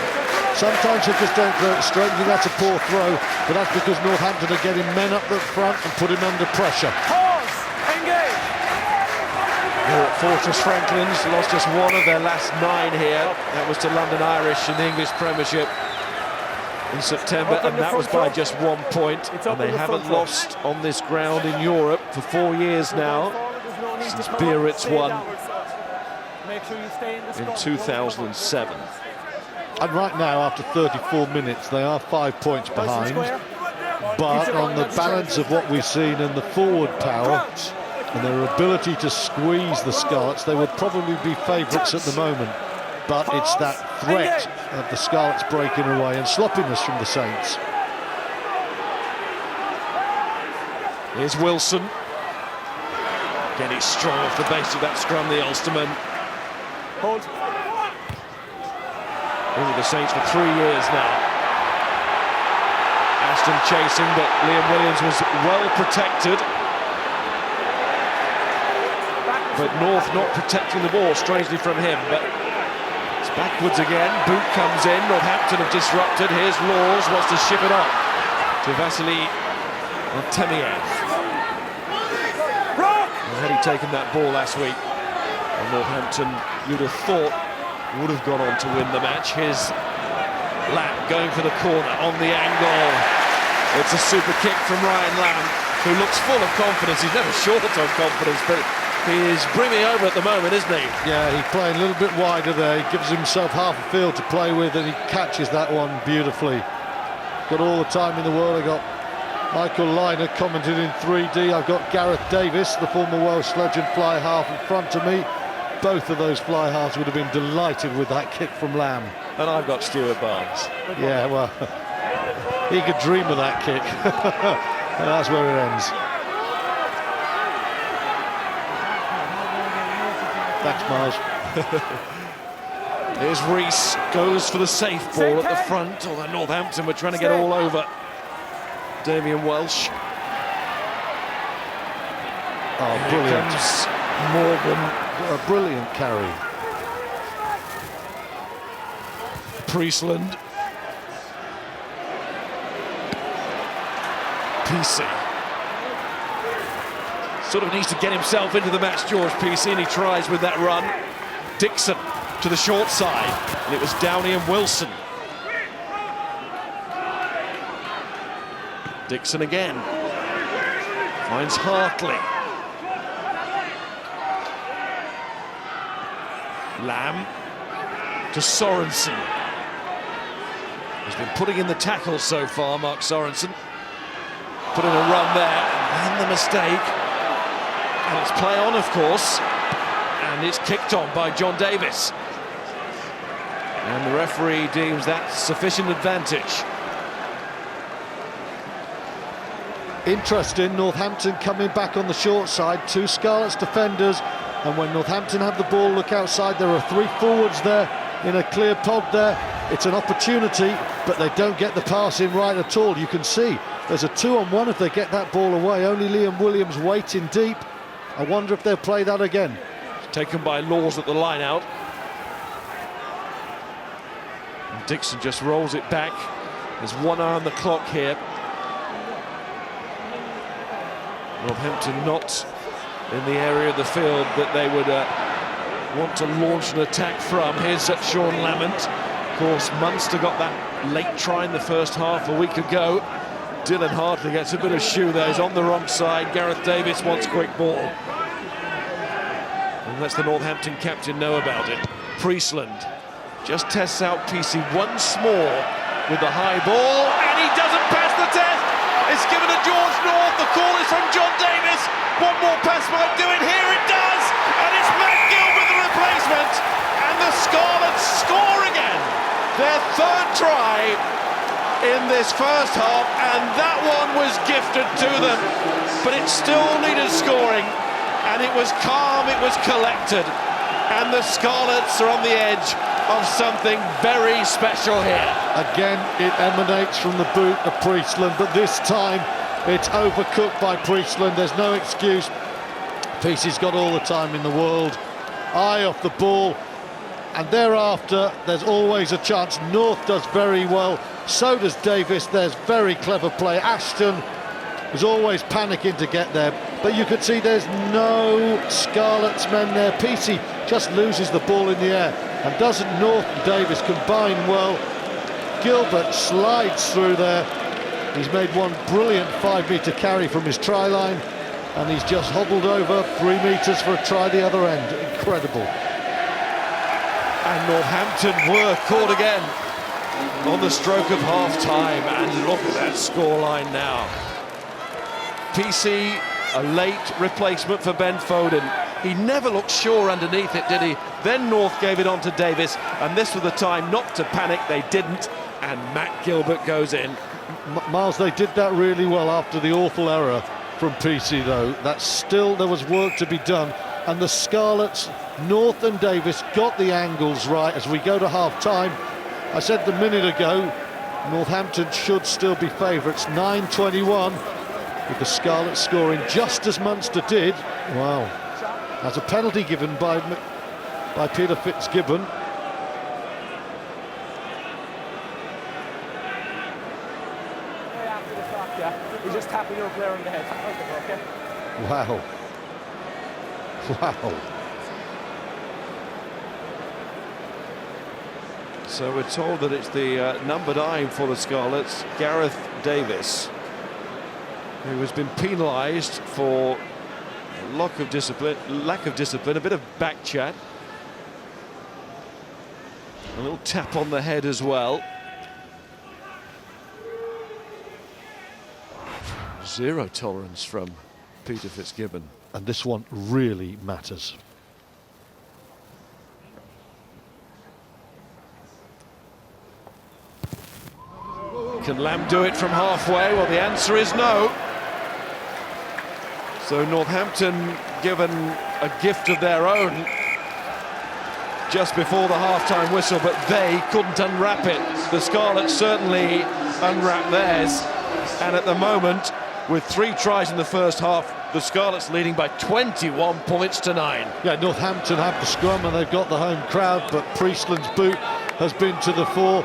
Sometimes hookers don't throw it straight. I think that's a poor throw, but that's because Northampton are getting men up the front and putting under pressure. Pause! Engage! Fortress Franklin's lost just one of their last 9 here. That was to London Irish in the English Premiership in September, and that was by just 1 point. And they haven't lost on this ground in Europe for 4 years now, since Biarritz won in 2007. And right now, after 34 minutes, they are 5 points behind. But on the balance of what we've seen in the forward power and their ability to squeeze the Scarlets, they would probably be favourites at the moment. But it's that threat of the Scarlets breaking away and sloppiness from the Saints. Here's Wilson. Again, he's strong off the base of that scrum, the Ulsterman. Hold. Been with the Saints for 3 years now. Ashton chasing, but Liam Williams was well protected. But North not protecting the ball, strangely from him. But it's backwards again. Boot comes in. Northampton have disrupted. Here's Laws, wants to ship it up to Vasily Artemiev. Had he taken that ball last week, and Northampton, you'd have thought, would have gone on to win the match. Here's Lamb going for the corner on the angle. It's a super kick from Ryan Lamb, who looks full of confidence. He's never short of confidence, but he is brimming over at the moment, isn't he? Yeah, he's playing a little bit wider there. He gives himself half a field to play with, and he catches that one beautifully. Got all the time in the world. I got Michael Liner commented in 3D. I've got Gareth Davis, the former Welsh legend fly half, in front of me. Both of those fly halves would have been delighted with that kick from Lamb. And I've got Stuart Barnes. Yeah, well, he could dream of that kick. And that's where it ends. Thanks, Miles. Here's Rees, goes for the safe ball at the front, although Northampton were trying to get all over Damien Welsh. Oh, Here brilliant. comes Morgan. A brilliant carry. Priestland. PC. Sort of needs to get himself into the match, George PC, and he tries with that run. Dixon to the short side, and it was Downey and Wilson. Dixon again. Finds Hartley. Lamb to Sorensen. He's been putting in the tackle so far, Mark Sorensen. Put in a run there, and then the mistake. And it's play on, of course. And it's kicked on by John Davis. And the referee deems that sufficient advantage. Interesting, Northampton coming back on the short side, 2 Scarlets defenders, and when Northampton have the ball, look outside, there are 3 forwards there in a clear pod there. It's an opportunity, but they don't get the pass in right at all. You can see there's a 2-on-1 if they get that ball away. Only Liam Williams waiting deep. I wonder if they'll play that again. Taken by Laws at the line out. And Dixon just rolls it back. There's 1 eye on the clock here. Northampton not in the area of the field that they would want to launch an attack from. Here's Sean Lamont. Of course, Munster got that late try in the first half a week ago. Dylan Hartley gets a bit of shoe there. He's on the wrong side. Gareth Davis wants quick ball. And lets the Northampton captain know about it. Priestland just tests out PC once more with the high ball, and he doesn't pass the test. It's given to George North. The call is from John Davis. One more pass might do it. Here it does, and it's Matt Gilbert, the replacement, and the Scarlets score again. Their 3rd try in this first half, and that one was gifted to them, but it still needed scoring, and it was calm, it was collected, and the Scarlets are on the edge of something very special here. Again, it emanates from the boot of Priestland, but this time it's overcooked by Priestland. There's no excuse. PC's got all the time in the world. Eye off the ball, and thereafter there's always a chance. North does very well, so does Davis. There's very clever play. Ashton is always panicking to get there, but you could see there's no Scarlets men there. PC just loses the ball in the air, and doesn't North and Davis combine well. Gilbert slides through there. He's made one brilliant 5-metre carry from his try line, and he's just hobbled over 3 metres for a try the other end. Incredible. And Northampton were caught again on the stroke of half-time, and look at that scoreline now. PC, a late replacement for Ben Foden. He never looked sure underneath it, did he? Then North gave it on to Davis, and this was the time not to panic. They didn't, and Matt Gilbert goes in. Miles, they did that really well after the awful error from PC, though. That's still, there was work to be done, and the Scarlets, North and Davis, got the angles right as we go to half-time. I said a minute ago, Northampton should still be favourites. 9:21, with the Scarlets scoring just as Munster did. Wow. That's a penalty given by Peter Fitzgibbon. After the clock, yeah. He's just tapping your player on the head. Okay. Wow. Wow. So we're told that it's the number 9 for the Scarlets, Gareth Davis, who has been penalised for lack of discipline, a bit of back chat, a little tap on the head as well. Zero tolerance from Peter Fitzgibbon. And this one really matters. Can Lamb do it from halfway? Well, the answer is no. So Northampton given a gift of their own just before the half-time whistle, but they couldn't unwrap it. The Scarlets certainly unwrapped theirs, and at the moment, with 3 tries in the first half, the Scarlets leading by 21 points to 9. Yeah, Northampton have the scrum and they've got the home crowd, but Priestland's boot has been to the fore.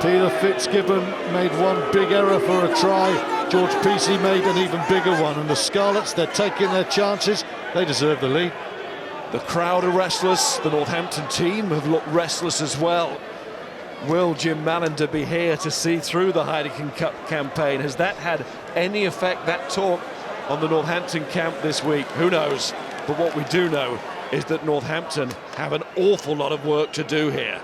Peter Fitzgibbon made one big error for a try. George Peacey made an even bigger one, and the Scarlets, they're taking their chances. They deserve the lead. The crowd are restless. The Northampton team have looked restless as well. Will Jim Mallender be here to see through the Heineken Cup campaign? Has that had any effect, that talk, on the Northampton camp this week? Who knows? But what we do know is that Northampton have an awful lot of work to do here.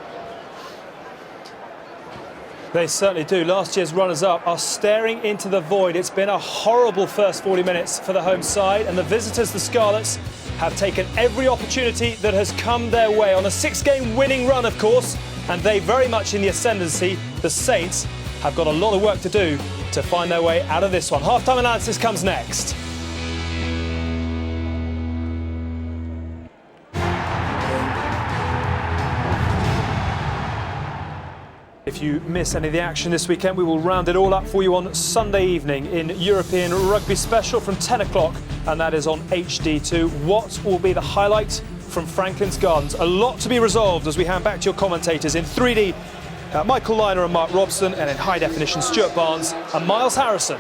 They certainly do. Last year's runners-up are staring into the void. It's been a horrible first 40 minutes for the home side, and the visitors, the Scarlets, have taken every opportunity that has come their way on a 6-game winning run, of course, and they very much in the ascendancy. The Saints have got a lot of work to do to find their way out of this one. Half-time analysis comes next. If you miss any of the action this weekend, we will round it all up for you on Sunday evening in European Rugby Special from 10 o'clock, and that is on HD2. What will be the highlight from Franklin's Gardens? A lot to be resolved as we hand back to your commentators in 3D, Michael Liner and Mark Robson, and in high definition, Stuart Barnes and Miles Harrison.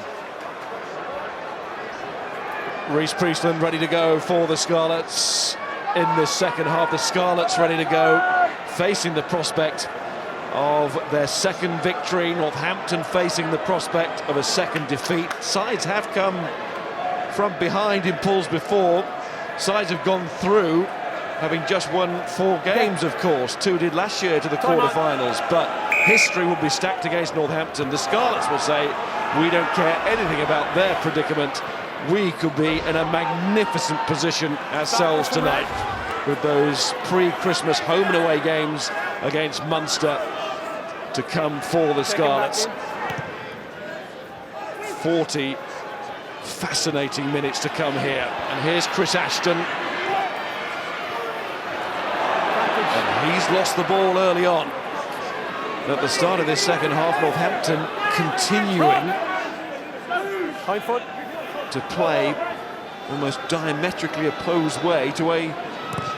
Rhys Priestland ready to go for the Scarlets in this second half. The Scarlets ready to go, facing the prospect of their second victory. Northampton facing the prospect of a second defeat. Sides have come from behind in pulls before. Sides have gone through, having just won 4 games, of course. 2 did last year to the quarterfinals, but history will be stacked against Northampton. The Scarlets will say, we don't care anything about their predicament. We could be in a magnificent position ourselves tonight with those pre-Christmas home and away games against Munster to come for the Scarlets. 40 fascinating minutes to come here. And here's Chris Ashton. And he's lost the ball early on. At the start of this second half, Northampton continuing to play almost diametrically opposed way to a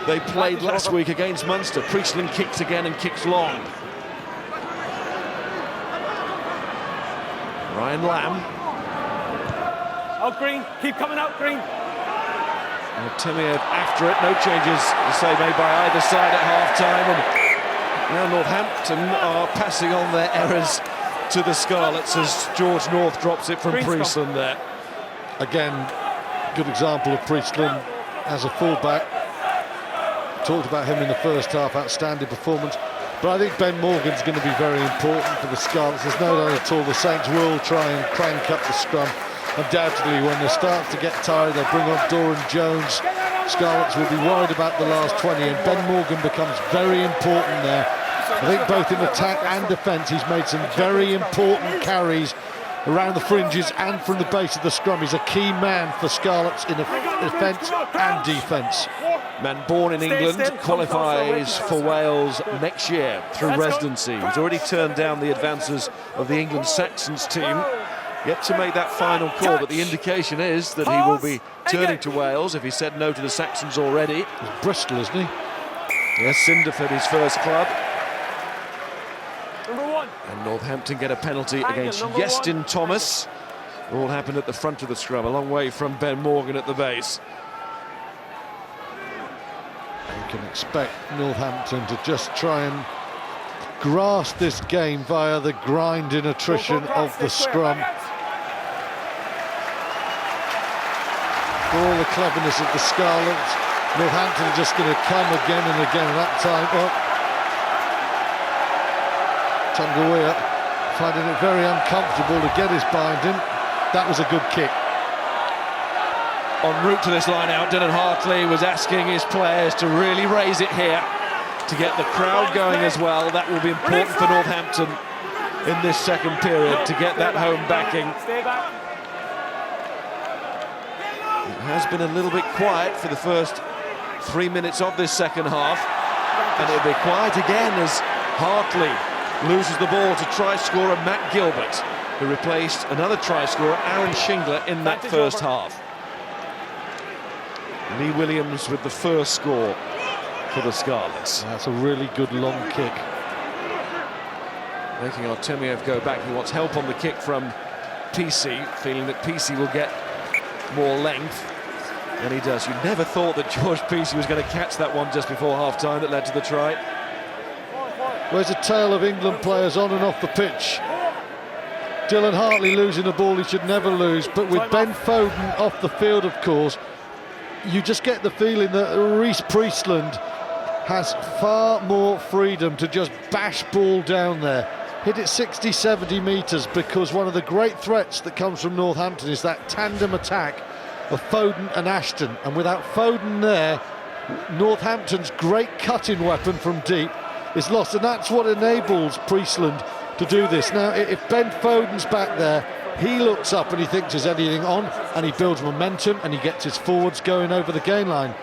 they played last week against Munster. Priestland kicks again and kicks long. Ryan Lamb. Out Green, keep coming out Green. Timmy after it, no changes to say made by either side at half-time, and now Northampton are passing on their errors to the Scarlets as George North drops it from Priestland there. Again, good example of Priestland as a fullback. Talked about him in the first half, outstanding performance. But I think Ben Morgan's going to be very important for the Scarlets. There's no doubt at all the Saints will try and crank up the scrum. Undoubtedly, when they start to get tired, they'll bring on Doran Jones. Scarlets will be worried about the last 20, and Ben Morgan becomes very important there. I think both in attack and defence, he's made some very important carries around the fringes and from the base of the scrum. He's a key man for Scarlets in offence and defence. Man born in England, qualifies for Wales next year through residency. He's already turned down the advances of the England Saxons team. Yet to make that final call, but the indication is that he will be turning to Wales if he said no to the Saxons already. He's Bristol, isn't he? Yes, Cinderford, his first club. Number 1. And Northampton get a penalty against Yestin Thomas. All happened at the front of the scrum, a long way from Ben Morgan at the base. You can expect Northampton to just try and grasp this game via the grinding attrition of the scrum. For all the cleverness of the Scarlets, Northampton are just going to come again and again. That time, Tonga finding it very uncomfortable to get his binding. That was a good kick. En route to this line out, Dylan Hartley was asking his players to really raise it here, to get the crowd going as well. That will be important for Northampton in this second period, to get that home backing. It has been a little bit quiet for the first 3 minutes of this second half. And it'll be quiet again as Hartley loses the ball to try scorer Matt Gilbert, who replaced another try scorer, Aaron Shingler, in that first half. Lee Williams with the first score for the Scarlets. That's a really good long kick. Making Artemiev go back. He wants help on the kick from PC, feeling that PC will get more length. And he does. You never thought that George PC was going to catch that one just before half-time that led to the try. Where's a tale of England players on and off the pitch? Dylan Hartley losing a ball he should never lose, but with Ben Foden off the field, of course, you just get the feeling that Reece Priestland has far more freedom to just bash ball down there, hit it 60, 70 metres, because one of the great threats that comes from Northampton is that tandem attack of Foden and Ashton, and without Foden there, Northampton's great cutting weapon from deep is lost, and that's what enables Priestland to do this. Now, if Ben Foden's back there, he looks up and he thinks, is anything on? And he builds momentum and he gets his forwards going over the gain line.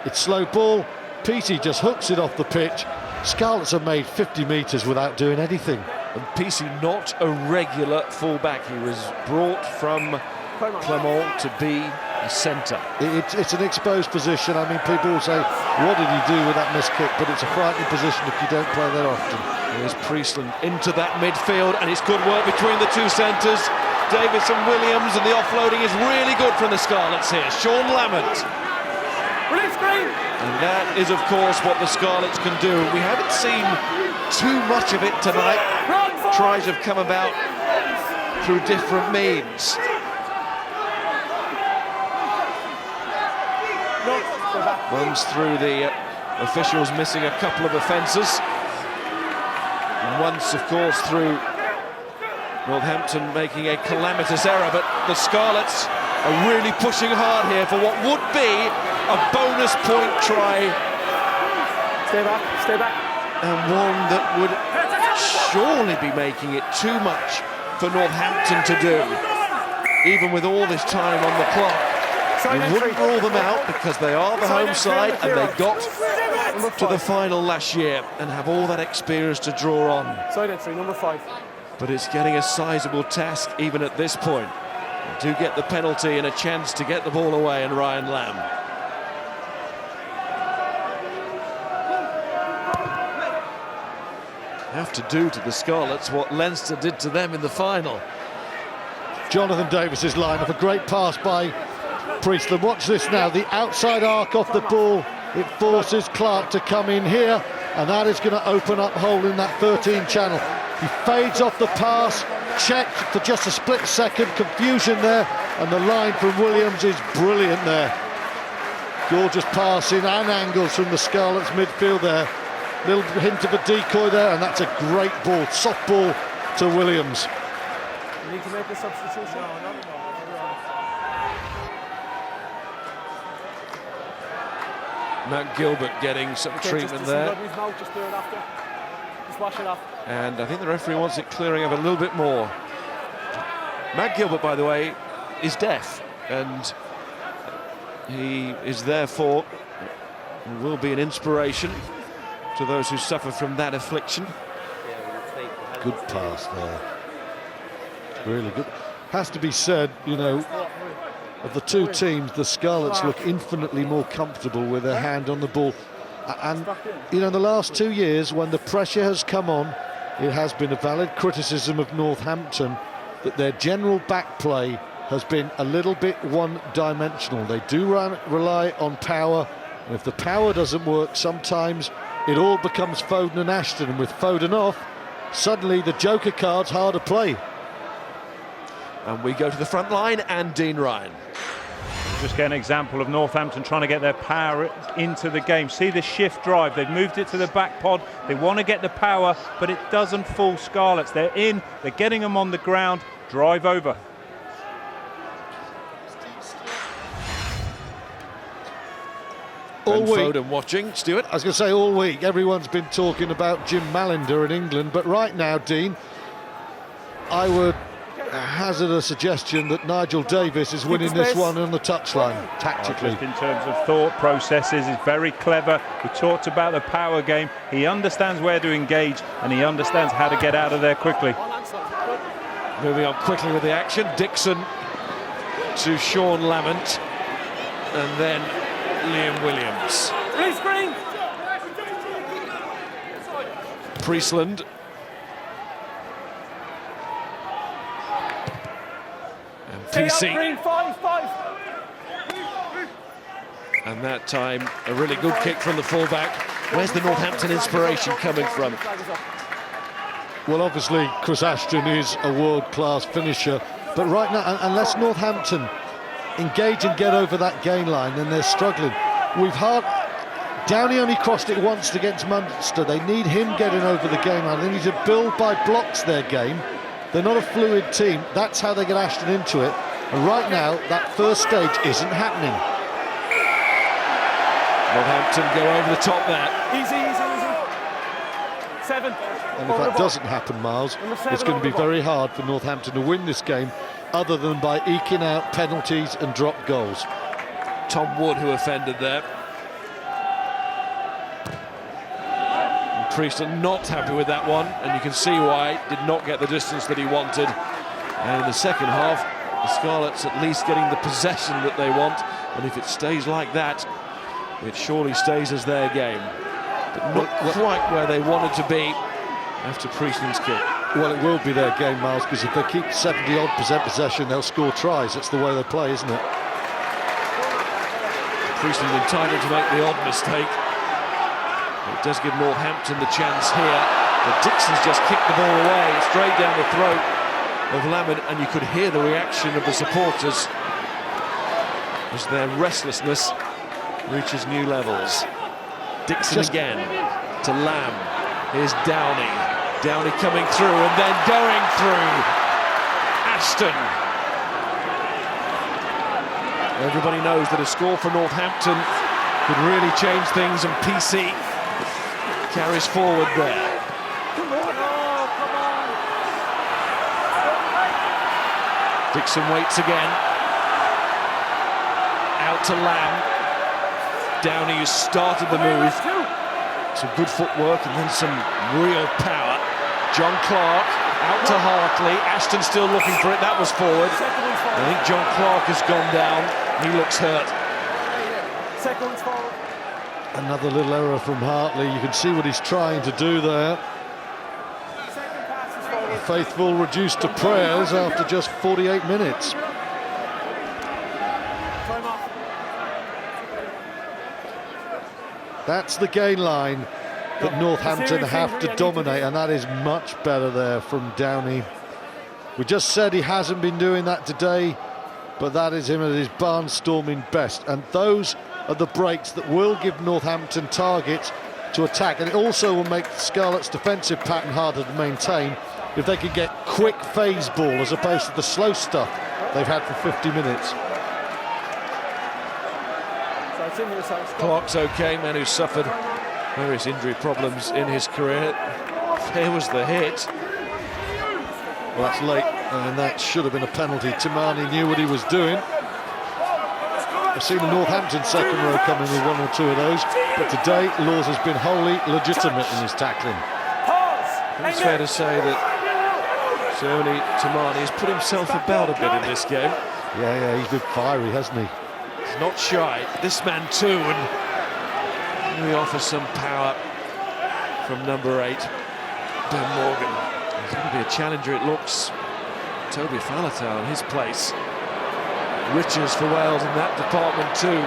It's slow ball. PC just hooks it off the pitch. Scarlets have made 50 metres without doing anything. And PC not a regular full-back. He was brought from Clermont to be a centre. It's an exposed position. I mean, people will say, what did he do with that missed kick? But it's a frightening position if you don't play that often. Here's Priestland into that midfield, and it's good work between the two centres, Davis and Williams, and the offloading is really good from the Scarlets here. Sean Lamont. And that is, of course, what the Scarlets can do. We haven't seen too much of it tonight. Tries have come about through different means. Runs through the officials missing a couple of offences. And once, of course, through Northampton making a calamitous error, but the Scarlets are really pushing hard here for what would be a bonus point try. Stay back, stay back. And one that would surely be making it too much for Northampton to do. Even with all this time on the clock, you wouldn't rule them out because they are the home side and they got to the final last year and have all that experience to draw on. Side entry, number 5. But it's getting a sizable task even at this point. They do get the penalty and a chance to get the ball away, and Ryan Lamb. Have to do to the Scarlets what Leinster did to them in the final. Jonathan Davis's line of a great pass by Priestland. Watch this now, the outside arc off the ball. It forces Clark to come in here, and that is going to open up hole in that 13 channel. He fades off the pass, checked for just a split second, confusion there, and the line from Williams is brilliant there. Gorgeous passing and angles from the Scarlets midfield there. Little hint of a decoy there, and that's a great ball, soft ball to Williams. You need to make a substitution. Matt Gilbert getting some treatment there. Just clear it after. Just wash it off. And I think the referee wants it clearing up a little bit more. Matt Gilbert, by the way, is deaf, and he is therefore will be an inspiration to those who suffer from that affliction. Good pass there. Really good. Has to be said, you know, of the two teams, the Scarlets look infinitely more comfortable with their hand on the ball. And, you know, in the last 2 years, when the pressure has come on, it has been a valid criticism of Northampton that their general back play has been a little bit one-dimensional. They do rely on power, and if the power doesn't work, sometimes it all becomes Foden and Ashton, and with Foden off, suddenly the joker card's hard to play. And we go to the front line, and Dean Ryan. Just get an example of Northampton trying to get their power into the game. See the shift drive, they've moved it to the back pod, they want to get the power, but it doesn't fool Scarlets. They're in, they're getting them on the ground, drive over. All week, Foden watching, Stuart. I was going to say all week, everyone's been talking about Jim Mallender in England, but right now, Dean, I would hazard a suggestion that Nigel Davis is winning this one on the touchline, tactically. Just in terms of thought processes, he's very clever. We talked about the power game. He understands where to engage and he understands how to get out of there quickly. Moving on quickly with the action, Dixon to Sean Lamont, and then Liam Williams. Priestland. And PC. And that time, a really good kick from the fullback. Where's the Northampton inspiration coming from? Well, obviously, Chris Ashton is a world-class finisher, but right now, unless Northampton engage and get over that gain line, then they're struggling. Downey only crossed it once against Munster. They need him getting over the gain line. They need to build by blocks their game. They're not a fluid team. That's how they get Ashton into it. And right now, that first stage isn't happening. Northampton go over the top there. Easy. 7. And if that doesn't happen, Miles, it's going to be very hard for Northampton to win this game, other than by eking out penalties and drop goals. Tom Wood who offended there. And Priestland not happy with that one, and you can see why. Did not get the distance that he wanted. And in the second half, the Scarlets at least getting the possession that they want, and if it stays like that, it surely stays as their game. But not quite where they wanted to be after Priestland's kick. Well, it will be their game, Miles, because if they keep 70-odd% possession, they'll score tries. That's the way they play, isn't it? Priestland entitled to make the odd mistake. It does give Northampton the chance here, but Dixon's just kicked the ball away straight down the throat of Lamont, and you could hear the reaction of the supporters as their restlessness reaches new levels. Dixon again to Lamb. Here's Downey. Downey coming through and then going through. Ashton. Everybody knows that a score for Northampton could really change things, and PC carries forward there. Dixon waits again. Out to Lamb. Downey has started the move. Some good footwork and then some real power. John Clark out to Hartley. Ashton still looking for it. That was forward. I think John Clark has gone down. He looks hurt. Another little error from Hartley. You can see what he's trying to do there. The faithful reduced to prayers after just 48 minutes. That's the gain line that Northampton have to dominate, and that is much better there from Downey. We just said he hasn't been doing that today, but that is him at his barnstorming best. And those are the breaks that will give Northampton targets to attack, and it also will make the Scarlets' defensive pattern harder to maintain if they could get quick phase ball as opposed to the slow stuff they've had for 50 minutes. Clark's okay, man who suffered various injury problems in his career. There was the hit. Well, that's late, and that should have been a penalty. Timani knew what he was doing. I've seen the Northampton second row come in with one or two of those, but today Laws has been wholly legitimate in his tackling. It's fair to say that Sione Timani has put himself about a bit in this game. Yeah, he's been fiery, hasn't he? He's not shy. This man too, and we offer some power from number 8, Ben Morgan. He's going to be a challenger, it looks. Toby Falatau in his place. Riches for Wales in that department too.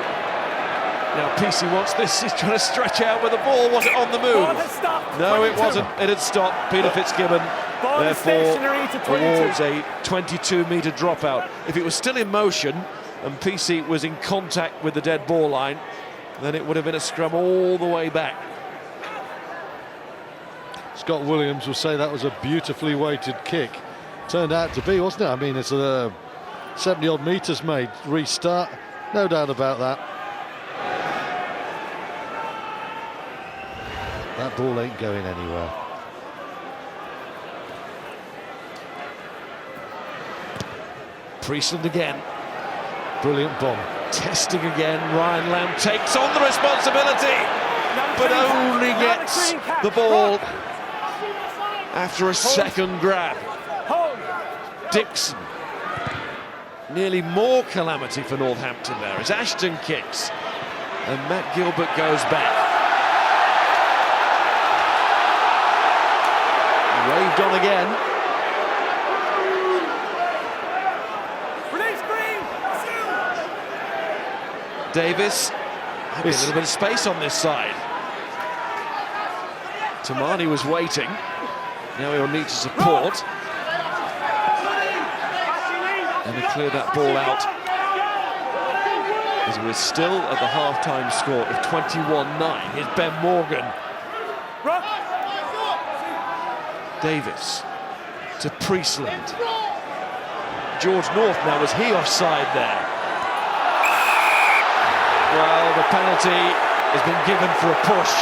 Now PC wants this. He's trying to stretch out with the ball. Was it on the move? No, it wasn't. It had stopped. Peter Fitzgibbon therefore awards a 22-metre dropout. If it was still in motion and PC was in contact with the dead ball line, then it would have been a scrum all the way back. Scott Williams will say that was a beautifully weighted kick. Turned out to be, wasn't it? I mean, it's a 70-odd metres made. Restart, no doubt about that. That ball ain't going anywhere. Priestland again. Brilliant bomb. Testing again. Ryan Lamb takes on the responsibility, but only gets the ball after a second grab. Dixon. Nearly more calamity for Northampton there as Ashton kicks and Matt Gilbert goes back. Waved on again. Davis having a little bit of space on this side. Tamani was waiting. Now he'll need to support. And to clear that ball out. As we're still at the half-time score of 21-9. Here's Ben Morgan. Davis to Priestland. George North now, was he offside there? Well, the penalty has been given for a push.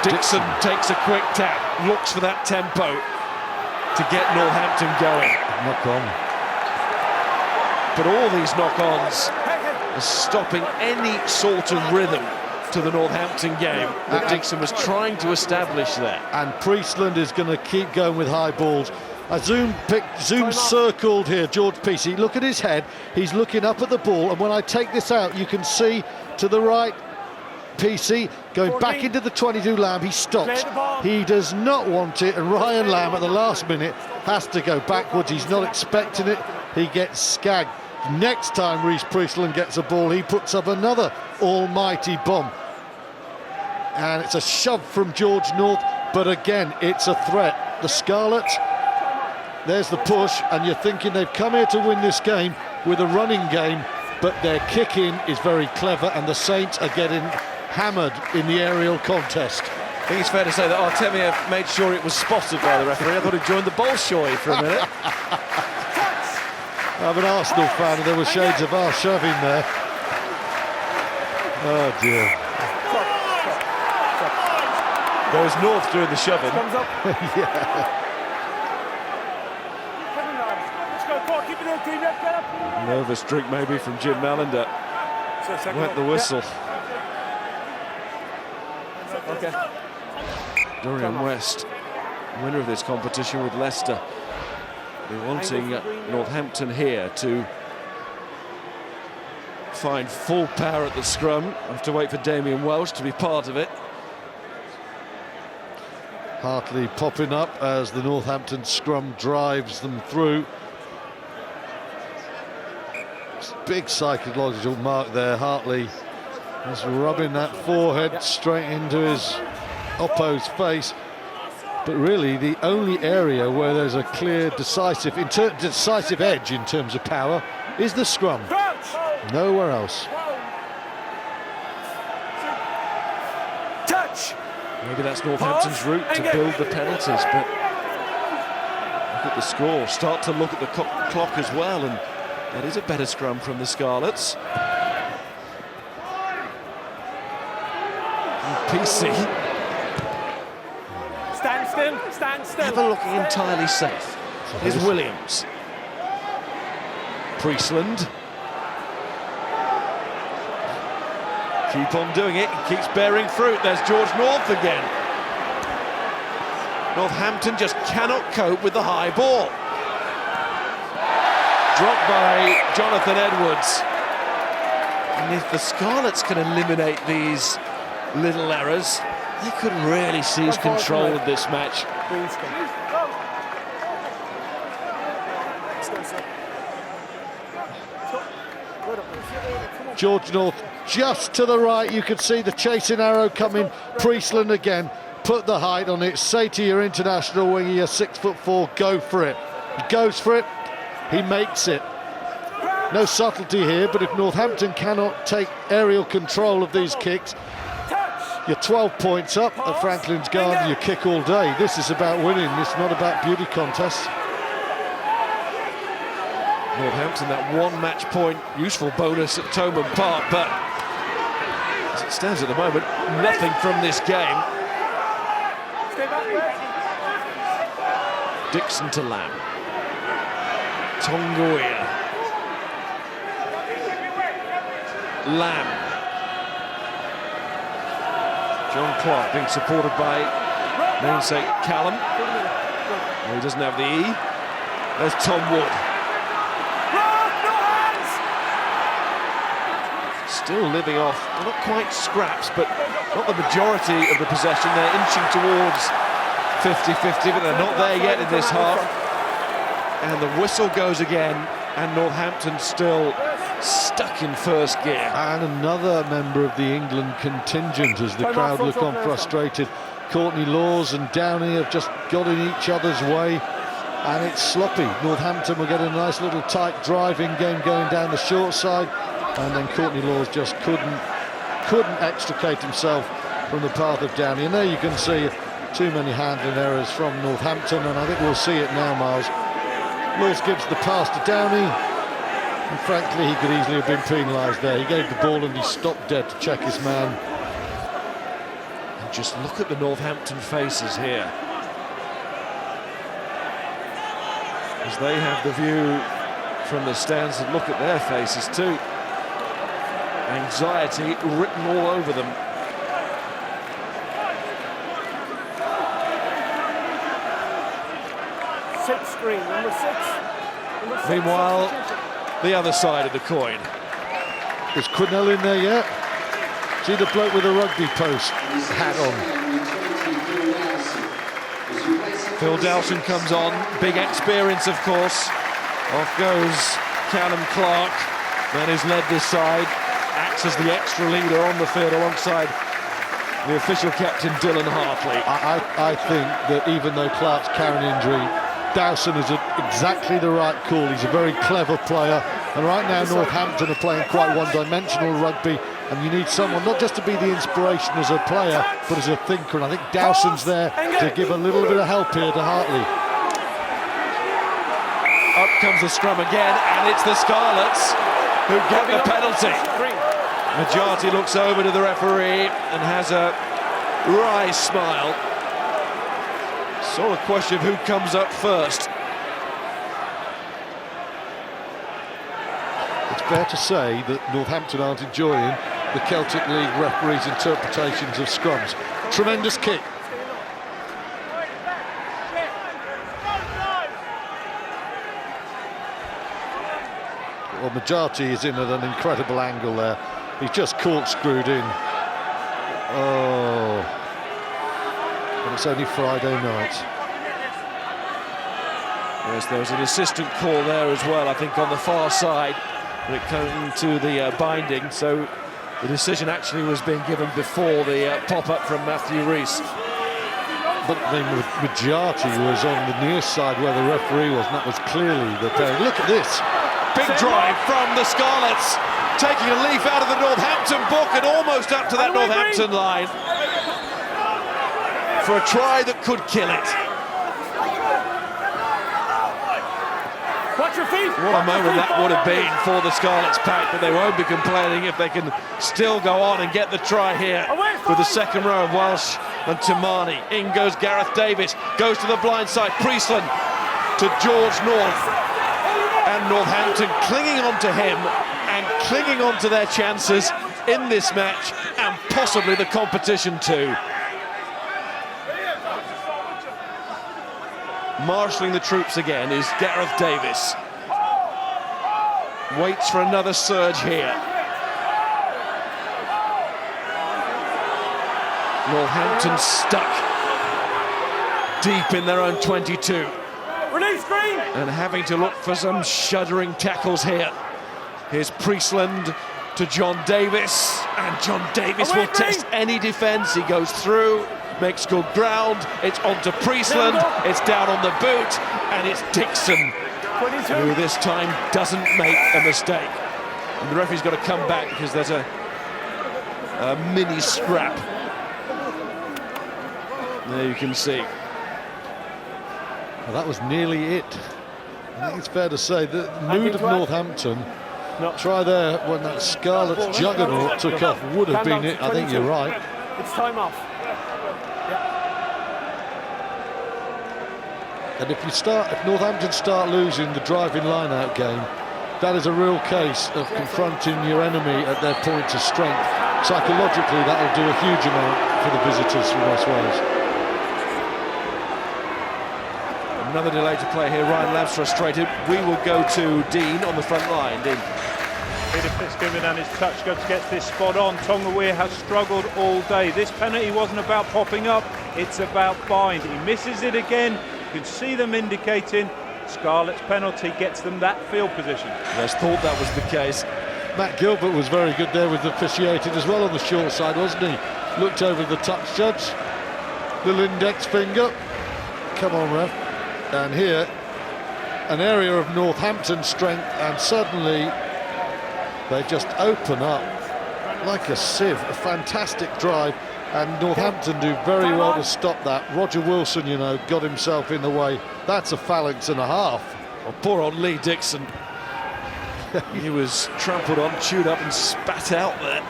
Dixon takes a quick tap, looks for that tempo to get Northampton going. Knock on. But all these knock-ons are stopping any sort of rhythm to the Northampton game that Dixon was trying to establish there. And Priestland is going to keep going with high balls. I zoom circled here, George Peacey. Look at his head. He's looking up at the ball, and when I take this out, you can see to the right, Peacey going back into the 22 Lamb. He stops. He does not want it, and Ryan Lamb at the last minute has to go backwards. He's not expecting it. He gets skagged. Next time Reece Priestland gets a ball, he puts up another almighty bomb. And it's a shove from George North, but again, it's a threat. The Scarlets, there's the push, and you're thinking they've come here to win this game with a running game, but their kicking is very clever, and the Saints are getting hammered in the aerial contest. I think it's fair to say that Artemiev made sure it was spotted by the referee. I thought he joined the Bolshoi for a minute. I'm an Arsenal fan, and there were shades of our shoving there. Oh dear. There's North doing the shoving. Yeah. Nervous drink maybe from Jim Mallender. Wet the whistle. Okay. Dorian West, winner of this competition with Leicester. We're wanting Northampton here to find full power at the scrum. Have to wait for Damien Welsh to be part of it. Hartley popping up as the Northampton scrum drives them through. Big psychological mark there. Hartley is rubbing that forehead straight into his oppo's face. But really, the only area where there's a clear, decisive edge in terms of power is the scrum. Nowhere else. Touch. Maybe that's Northampton's route to build the penalties, but look at the score. Start to look at the clock as well, and that is a better scrum from the Scarlets. And PC. Stand still, stand still. Never looking entirely safe. Here's Williams. Priestland. Keep on doing it, he keeps bearing fruit. There's George North again. Northampton just cannot cope with the high ball. Dropped by Jonathan Edwards. And if the Scarlets can eliminate these little errors, they could really seize control of this match. George North just to the right. You could see the chasing arrow coming. Priestland again. Put the height on it. Say to your international winger, you're 6'4", go for it. He goes for it. He makes it. No subtlety here, but if Northampton cannot take aerial control of these kicks, you're 12 points up at Franklin's Garden. You kick all day. This is about winning. It's not about beauty contests. Northampton, that one match point, useful bonus at Thomond Park, but as it stands at the moment, nothing from this game. Dixon to Lamb. Tonguea. Lamb. John Clark being supported by namesake Callum. Well, he doesn't have the E. There's Tom Wood. Still living off, well, not quite scraps, but not the majority of the possession. They're inching towards 50-50, but they're not there yet in this half. And the whistle goes again, and Northampton still stuck in first gear. And another member of the England contingent as the crowd look on frustrated. Courtney Laws and Downey have just got in each other's way, and it's sloppy. Northampton will get a nice little tight driving game going down the short side, and then Courtney Laws just couldn't extricate himself from the path of Downey. And there you can see too many handling errors from Northampton, and I think we'll see it now, Miles. Laws gives the pass to Downey, and frankly he could easily have been penalised there. He gave the ball and he stopped dead to check his man. And just look at the Northampton faces here, as they have the view from the stands, and look at their faces too. Anxiety written all over them. Screen, number 6. Meanwhile, the other side of the coin. Is Quinnell in there yet? See the bloke with the rugby post hat on. Phil Dowson comes on, big experience of course. Off goes Callum Clark, man who's led this side, acts as the extra leader on the field alongside the official captain Dylan Hartley. I think that even though Clark's carrying injury, Dowson is exactly the right call. He's a very clever player, and right now Northampton are playing quite one-dimensional rugby, and you need someone not just to be the inspiration as a player, but as a thinker, and I think Dowson's there to give a little bit of help here to Hartley. Up comes the scrum again, and it's the Scarlets who get the penalty. Majority looks over to the referee and has a wry smile. Sort of question of who comes up first. It's fair to say that Northampton aren't enjoying the Celtic League referees' interpretations of scrums. Tremendous kick. Well, Majority is in at an incredible angle there. He's just corkscrewed in. Oh. And it's only Friday night. Yes, there was an assistant call there as well, I think, on the far side when it came to the binding. So the decision actually was being given before the pop-up from Matthew Rees. But the majority was on the near side where the referee was, and that was clearly the penalty. Look at this. Big drive from the Scarlets, taking a leaf out of the Northampton book and almost up to that Northampton line for a try that could kill it. Watch your feet. What a moment that would have been for the Scarlets pack, but they won't be complaining if they can still go on and get the try here with the second row of Welsh and Timani. In goes Gareth Davis, goes to the blind side, Priestland to George North, and Northampton clinging on to him and clinging on to their chances in this match and possibly the competition too. Marshalling the troops again is Gareth Davis. Waits for another surge here. Northampton stuck deep in their own 22. Release screen. And having to look for some shuddering tackles here. Here's Priestland to John Davis, and John Davis will test any defence. He goes through, makes good ground, it's onto Priestland, it's down on the boot, and it's Dixon, who this time doesn't make a mistake. And the referee's got to come back because there's a mini scrap. There you can see. Well, that was nearly it. I think it's fair to say the mood of Northampton, try there when that Scarlets juggernaut took off, would have been it. I think you're right. It's time off. And if Northampton start losing the driving line-out game, that is a real case of confronting your enemy at their point of strength. Psychologically, that'll do a huge amount for the visitors from West Wales. Another delay to play here. Ryan Lamb's frustrated. We will go to Dean on the front line. Dean. Peter Fitzgibbon and his touch judge gets this spot on. Tonga Weir has struggled all day. This penalty wasn't about popping up, it's about bind. He misses it again. You can see them indicating Scarlets' penalty gets them that field position. Let's thought that was the case. Matt Gilbert was very good there with the officiating as well on the short side, wasn't he? Looked over the touch judge. Little index finger. Come on, ref. And here, an area of Northampton strength, and suddenly they just open up like a sieve. A fantastic drive, and Northampton do very well to stop that. Roger Wilson, you know, got himself in the way. That's a phalanx and a half. Well, poor old Lee Dixon. He was trampled on, chewed up and spat out there.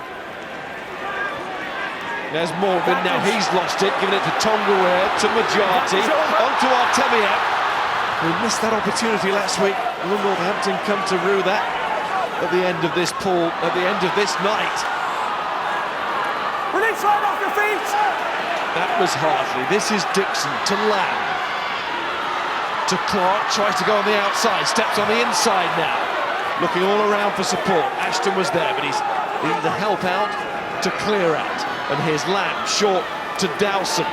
There's Morgan, now he's lost it, giving it to Tonga Weir, to Majati, onto Artemiev. We missed that opportunity last week. Will Northampton come to rue that at the end of this pool, at the end of this night? Release right off your feet! That was Hartley. This is Dixon to Lamb. To Clark, tries to go on the outside, steps on the inside now. Looking all around for support. Ashton was there, but he's the help out to clear out. And here's Lamb, short to Dowson.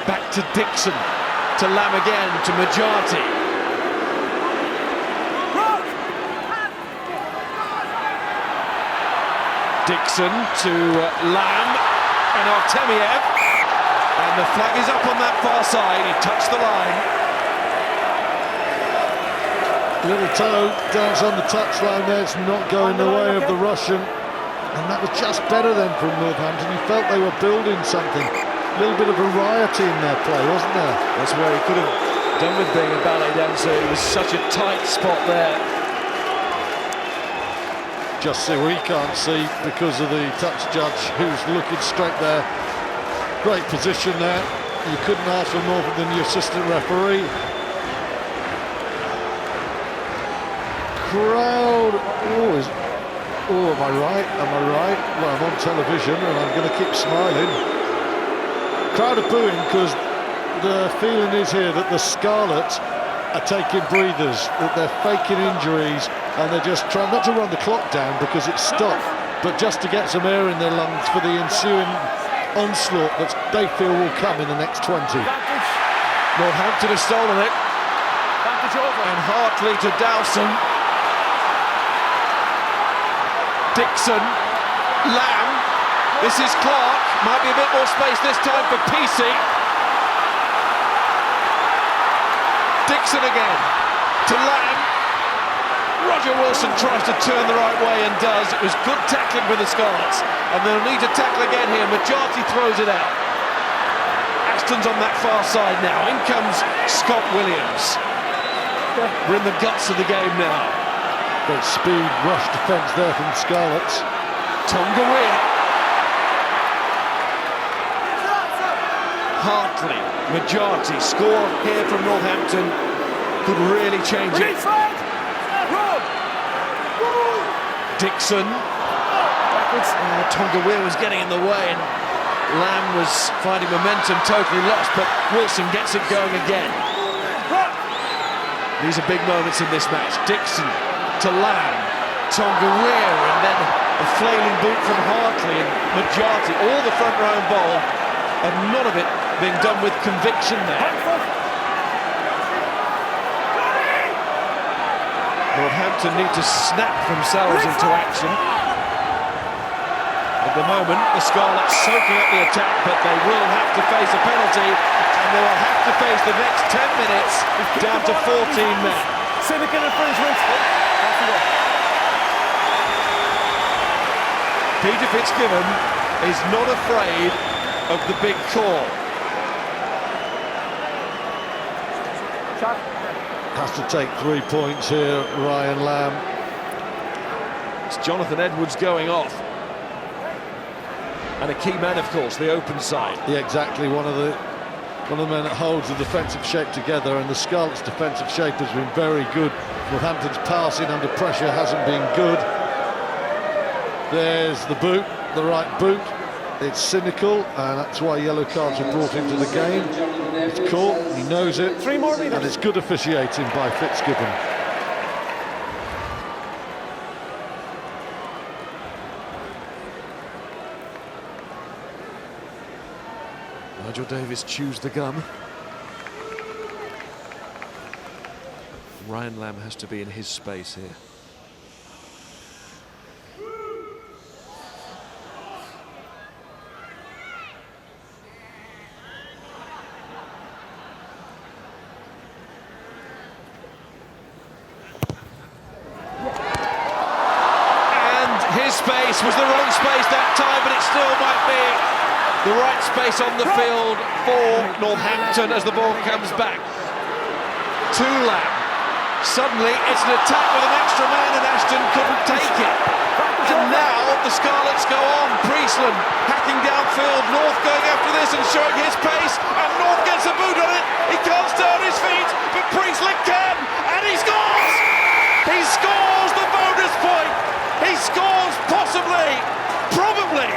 Back to Dixon. To Lamb again, to Majati. Dixon to Lamb and Artemiev. And the flag is up on that far side. He touched the line. Little toe dance on the touchline there. It's not going the way of the Russian. And that was just better then from Northampton. You felt they were building something. A little bit of variety in their play, wasn't there? That's where he could have done with being a ballet dancer. It was such a tight spot there. Just see we can't see because of the touch judge who's looking straight there. Great position there. You couldn't ask for more than your assistant referee. Crowd. Oh, am I right? Am I right? Well, I'm on television and I'm going to keep smiling. Crowd are booing because the feeling is here that the Scarlets are taking breathers, that they're faking injuries, and they're just trying not to run the clock down because it's stopped, but just to get some air in their lungs for the ensuing onslaught that they feel will come in the next 20. Northampton has stolen it. And Hartley to Dowson. Dixon, Lamb, this is Clark, might be a bit more space this time for PC. Dixon again, to Lamb. Roger Wilson tries to turn the right way and does. It was good tackling for the Scarlets, and they'll need to tackle again here. Majati throws it out. Ashton's on that far side now. In comes Scott Williams. We're in the guts of the game now. Great speed, rush defence there from the Scarlets. Tonga Weir. Hartley, Majati, score here from Northampton could really change it. Dixon. Tonga Weir was getting in the way and Lamb was finding momentum, totally lost, but Wilson gets it going again. These are big moments in this match. Dixon to Lamb, Tonga Weir, and then a flailing boot from Hartley and Majati, all the front row involved, and none of it being done with conviction there. Northampton need to snap themselves into action. At the moment, the Scarlets soaking up the attack, but they will have to face a penalty, and they will have to face the next 10 minutes down to 14 men. Civic infringement. Peter Fitzgibbon is not afraid of the big call. Has to take 3 points here, Ryan Lamb. It's Jonathan Edwards going off. And a key man, of course, the open side. Yeah, exactly. One of the one of the men that holds the defensive shape together, and the Scarlets' defensive shape has been very good. Northampton's passing under pressure hasn't been good. There's the boot, the right boot. It's cynical, and that's why yellow cards are brought into the game. It's caught, he knows it, 3 more meters. and it's good officiating by Fitzgibbon. Nigel Davis chews the gum. Ryan Lamb has to be in his space here. And his space was the wrong space that time, but it still might be the right space on the field for Northampton as the ball comes back to Lamb. Suddenly it's an attack with an extra man, and Ashton couldn't take it. And now the Scarlets go on. Priestland hacking downfield. North going after this and showing his pace, and North gets a boot on it. He can't stay on his feet, but Priestland can, and he scores! He scores the bonus point. He scores possibly, probably,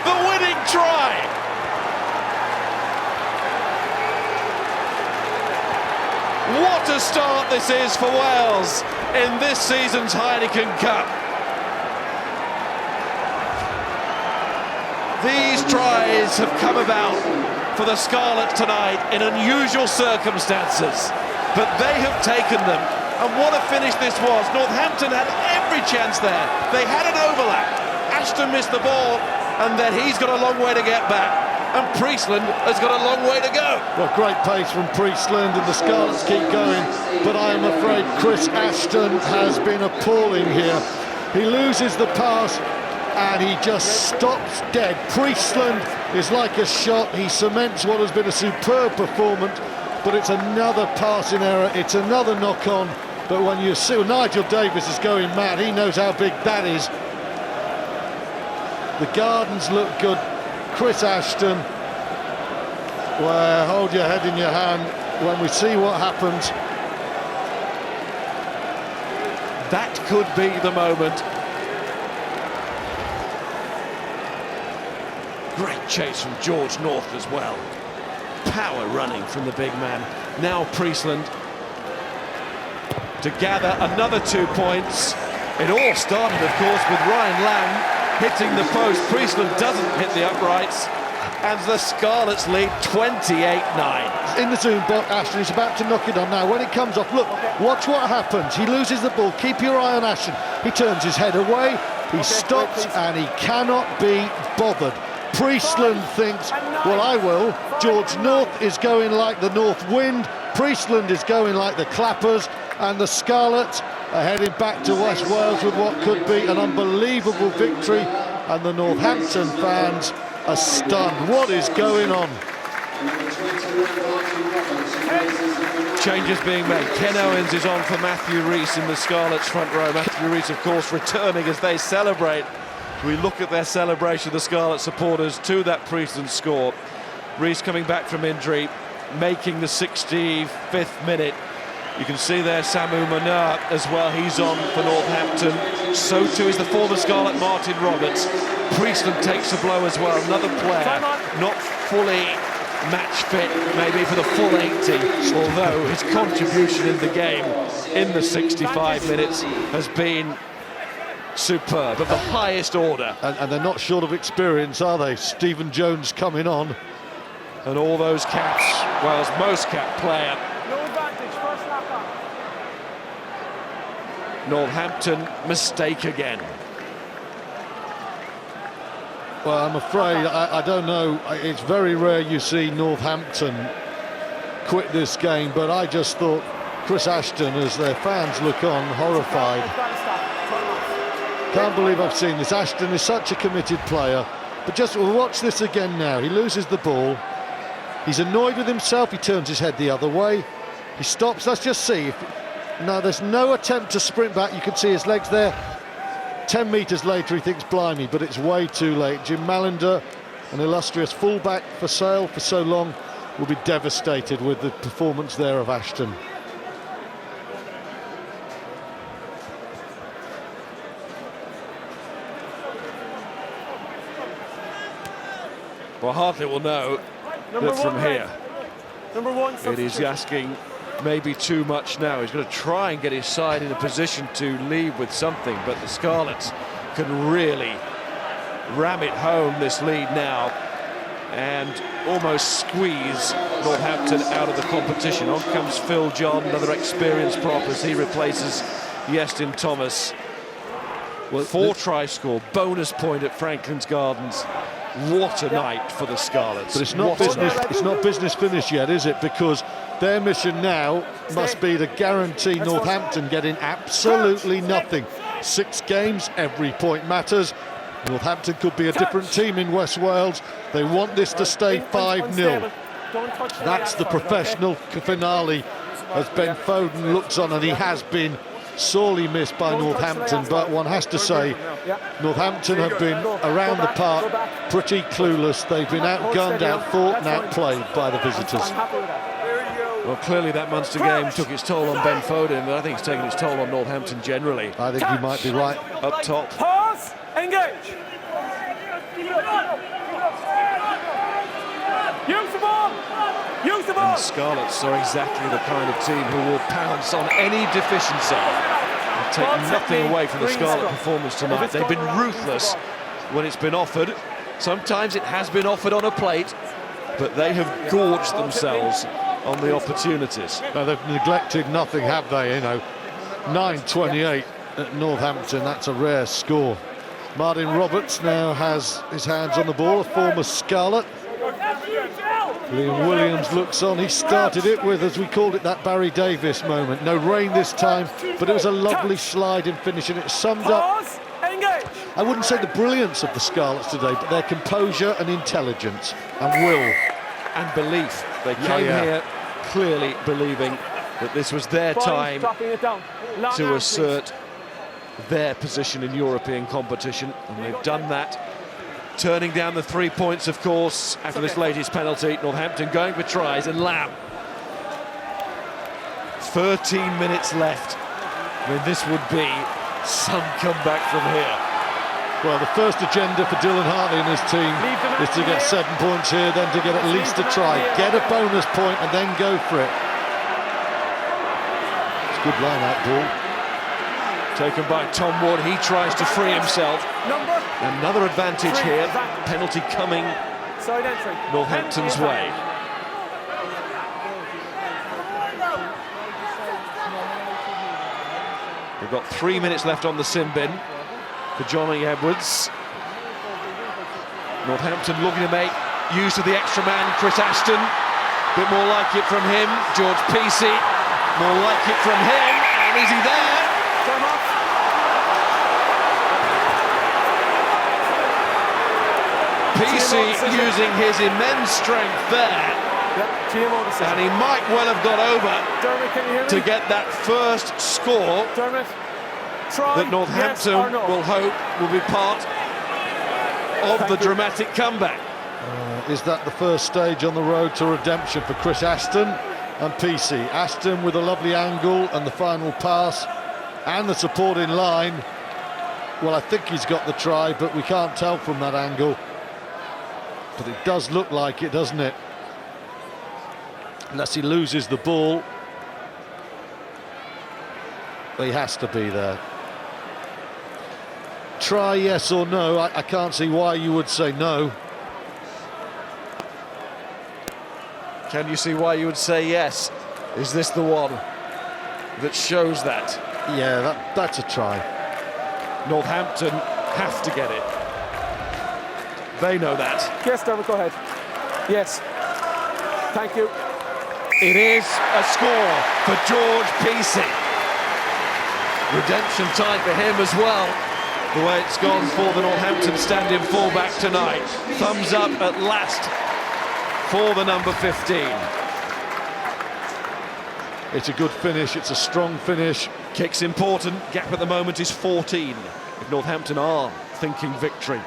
the winning try. What a start this is for Wales in this season's Heineken Cup. These tries have come about for the Scarlets tonight in unusual circumstances, but they have taken them. And what a finish this was. Northampton had every chance there. They had an overlap. Ashton missed the ball, and then he's got a long way to get back. And Priestland has got a long way to go. Well, great pace from Priestland, and the Scarlets keep going, but I am afraid Chris Ashton has been appalling here. He loses the pass and he just stops dead. Priestland is like a shot. He cements what has been a superb performance, but it's another passing error, it's another knock-on. But when you see Nigel Davis is going mad, he knows how big that is. The Gardens look good. Chris Ashton, well, hold your head in your hand when we see what happens. That could be the moment. Great chase from George North as well. Power running from the big man. Now Priestland to gather another 2 points. It all started, of course, with Ryan Lamb hitting the post. Priestland doesn't hit the uprights, and the Scarlets lead 28-9. In the zoom box, Ashton is about to knock it on now. When it comes off, look, watch what happens. He loses the ball. Keep your eye on Ashton. He turns his head away, he stops, and he cannot be bothered. Priestland thinks, well, I will. George North is going like the north wind. Priestland is going like the clappers, and the Scarlets are heading back to West Wales with what could be an unbelievable victory, and the Northampton fans are stunned. What is going on? Changes being made. Ken Owens is on for Matthew Rees in the Scarlets front row. Matthew Rees, of course, returning as they celebrate. We look at their celebration, the Scarlet supporters, to that Priestland score. Rees coming back from injury, making the 65th minute. You can see there Samu Manar as well. He's on for Northampton. So too is the former Scarlet Martin Roberts. Priestland takes a blow as well. Another player not fully match fit, maybe for the full 80, although his contribution in the game in the 65 minutes has been superb, of the highest order. And they're not short of experience, are they? Stephen Jones coming on. And all those caps, Wales' most capped player. No advantage, first lap up. Northampton mistake again. Well, I'm afraid, I don't know, it's very rare you see Northampton quit this game, but I just thought Chris Ashton, as their fans look on, horrified. Can't believe I've seen this. Ashton is such a committed player, but just watch this again now. He loses the ball. He's annoyed with himself. He turns his head the other way. He stops. Let's just see. Now, there's no attempt to sprint back. You can see his legs there. 10 metres later, he thinks, blimey, but it's way too late. Jim Mallender, an illustrious fullback for Sale for so long, will be devastated with the performance there of Ashton. Well, Hartley will know that from here it is asking maybe too much now. He's going to try and get his side in a position to lead with something, but the Scarlets can really ram it home, this lead now, and almost squeeze Northampton out of the competition. On comes Phil John, another experienced prop, as he replaces Iestyn Thomas. Well, 4 try score, bonus point at Franklin's Gardens. What a night for the Scarlets. But it's not business. It's not business finished yet, is it? Because their mission now must be to guarantee Northampton getting absolutely nothing. 6 games, every point matters. Northampton could be a different team in West Wales. They want this to stay 5-0. That's the professional finale, as Ben Foden looks on, and he has been sorely missed by Northampton, but one has to say Northampton have been around the park pretty clueless. They've been outgunned, outfought and outplayed by the visitors. Well, clearly that Munster game took its toll on Ben Foden, but I think it's taken its toll on Northampton generally. I think you might be right. Up top. Pause, engage. Use the ball. Use the ball. And Scarlets are exactly the kind of team who will pounce on any deficiency and take nothing away from the Scarlet performance tonight. They've been ruthless when it's been offered. Sometimes it has been offered on a plate, but they have gorged themselves on the opportunities. No, they've neglected nothing, have they? You know, 9-28 at Northampton. That's a rare score. Martin Roberts now has his hands on the ball, a former Scarlet. Liam Williams looks on. He started it with, as we called it, that Barry Davies moment. No rain this time, but it was a lovely slide in finish, and it summed up, I wouldn't say the brilliance of the Scarlets today, but their composure and intelligence and will. And belief. They came here clearly believing that this was their time to assert their position in European competition, and they've done that. Turning down the 3 points, of course, after this latest penalty. Northampton going for tries, and Lamb. 13 minutes left. I mean, this would be some comeback from here. Well, the first agenda for Dylan Hartley and his team is to get 7 points here, then to get at least a try. Get a bonus point and then go for it. It's a good line-out ball. Taken by Tom Wood, he tries to free himself. Another advantage here, penalty coming Northampton's way. We've got 3 minutes left on the sin bin for Johnny Edwards. Northampton looking to make use of the extra man, Chris Ashton. Bit more like it from him. George Peacey, more like it from him. And is he there? Peacey using his immense strength there, and he might well have got over to get that first score that Northampton will hope will be part of the dramatic comeback. Is that the first stage on the road to redemption for Chris Ashton and Peacey? Ashton with a lovely angle and the final pass and the supporting line. Well, I think he's got the try, but we can't tell from that angle. But it does look like it, doesn't it? Unless he loses the ball. But he has to be there. Try, yes or no? I can't see why you would say no. Can you see why you would say yes? Is this the one that shows that? Yeah, that's a try. Northampton have to get it. They know that. Yes, Dermot, go ahead. Yes. Thank you. It is a score for George Peacey. Redemption time for him as well. The way it's gone for the Northampton stand-in fullback tonight. Thumbs up at last for the number 15. It's a good finish, it's a strong finish. Kick's important, gap at the moment is 14. If Northampton are thinking victory.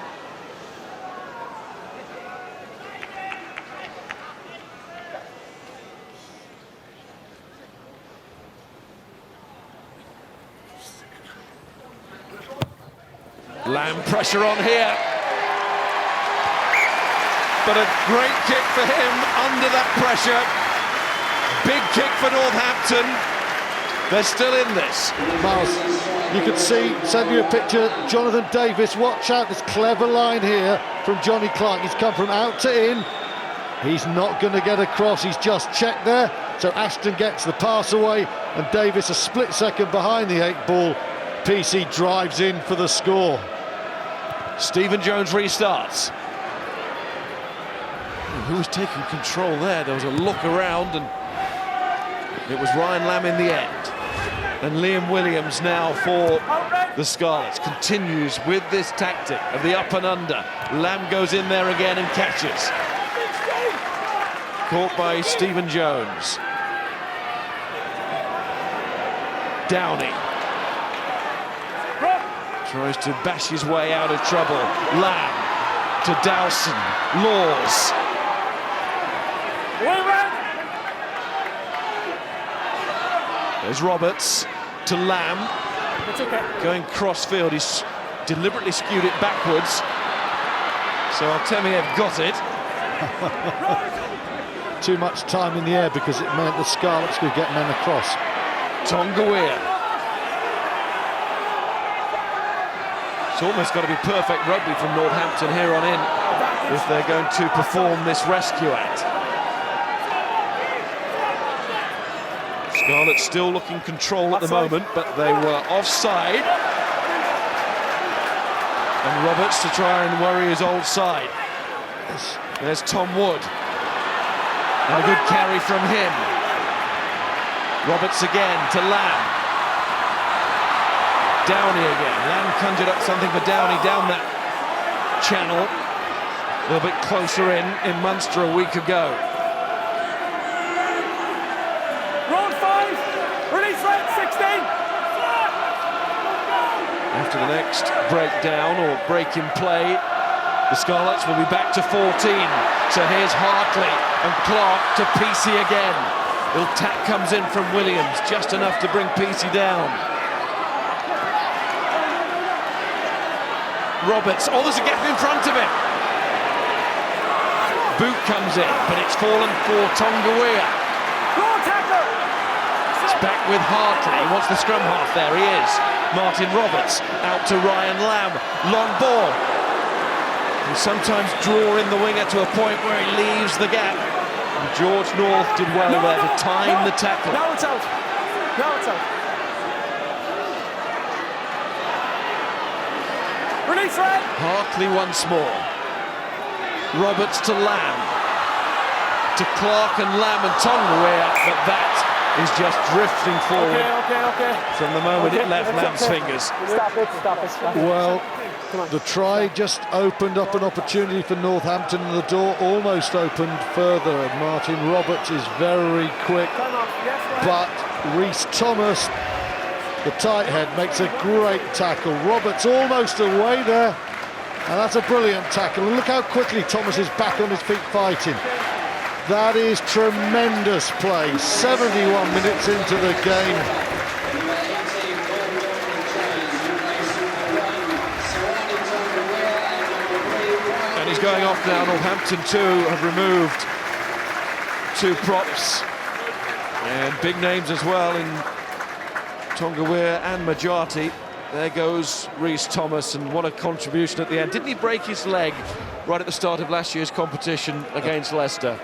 Lamb pressure on here. But a great kick for him under that pressure. Big kick for Northampton. They're still in this. Miles, you could see, send you a picture, Jonathan Davis, watch out, this clever line here from Johnny Clark. He's come from out to in. He's not going to get across, he's just checked there. So Ashton gets the pass away, and Davis a split second behind the 8 ball. PC drives in for the score. Stephen Jones restarts. Who was taking control there? There was a look around, and it was Ryan Lamb in the end. And Liam Williams now for the Scarlets continues with this tactic of the up and under. Lamb goes in there again and catches. Caught by Stephen Jones. Downey tries to bash his way out of trouble. Lamb to Dowson. Laws. There's Roberts to Lamb. It's okay. Going cross-field, he's deliberately skewed it backwards. So Artemiev got it. Too much time in the air because it meant the Scarlets could get men across. Tonga. It's almost got to be perfect rugby from Northampton here on in if they're going to perform this rescue act. Scarlets still looking control at the moment, but they were offside. And Roberts to try and worry his old side. There's Tom Wood. And a good carry from him. Roberts again to Lamb. Downey again. Lamb conjured up something for Downey down that channel. A little bit closer in Munster a week ago. Round 5. Release red 16. After the next breakdown or break in play, the Scarlets will be back to 14. So here's Hartley and Clark to PC again. Little tap comes in from Williams, just enough to bring PC down. Roberts, oh, there's a gap in front of him. Boot comes in, but it's fallen for Tonga. It's back with Hartley, he wants the scrum half there, he is. Martin Roberts, out to Ryan Lamb, long ball. And sometimes draw in the winger to a point where he leaves the gap. And George North did well there to time the tackle. Now it's out. Now it's out. Release red. Hartley once more. Roberts to Lamb. To Clark and Lamb and Tonga, but that is just drifting forward from the moment it left Lamb's fingers. Stop it. Well, the try just opened up an opportunity for Northampton, and the door almost opened further. Martin Roberts is very quick, but Rhys Thomas, the tight head, makes a great tackle. Roberts almost away there, and that's a brilliant tackle. And look how quickly Thomas is back on his feet fighting. That is tremendous play. 71 minutes into the game. And he's going off now. Northampton too have removed 2 props. And big names as well in Tonga and Majati. There goes Rhys Thomas, and what a contribution at the end. Didn't he break his leg right at the start of last year's competition against Leicester?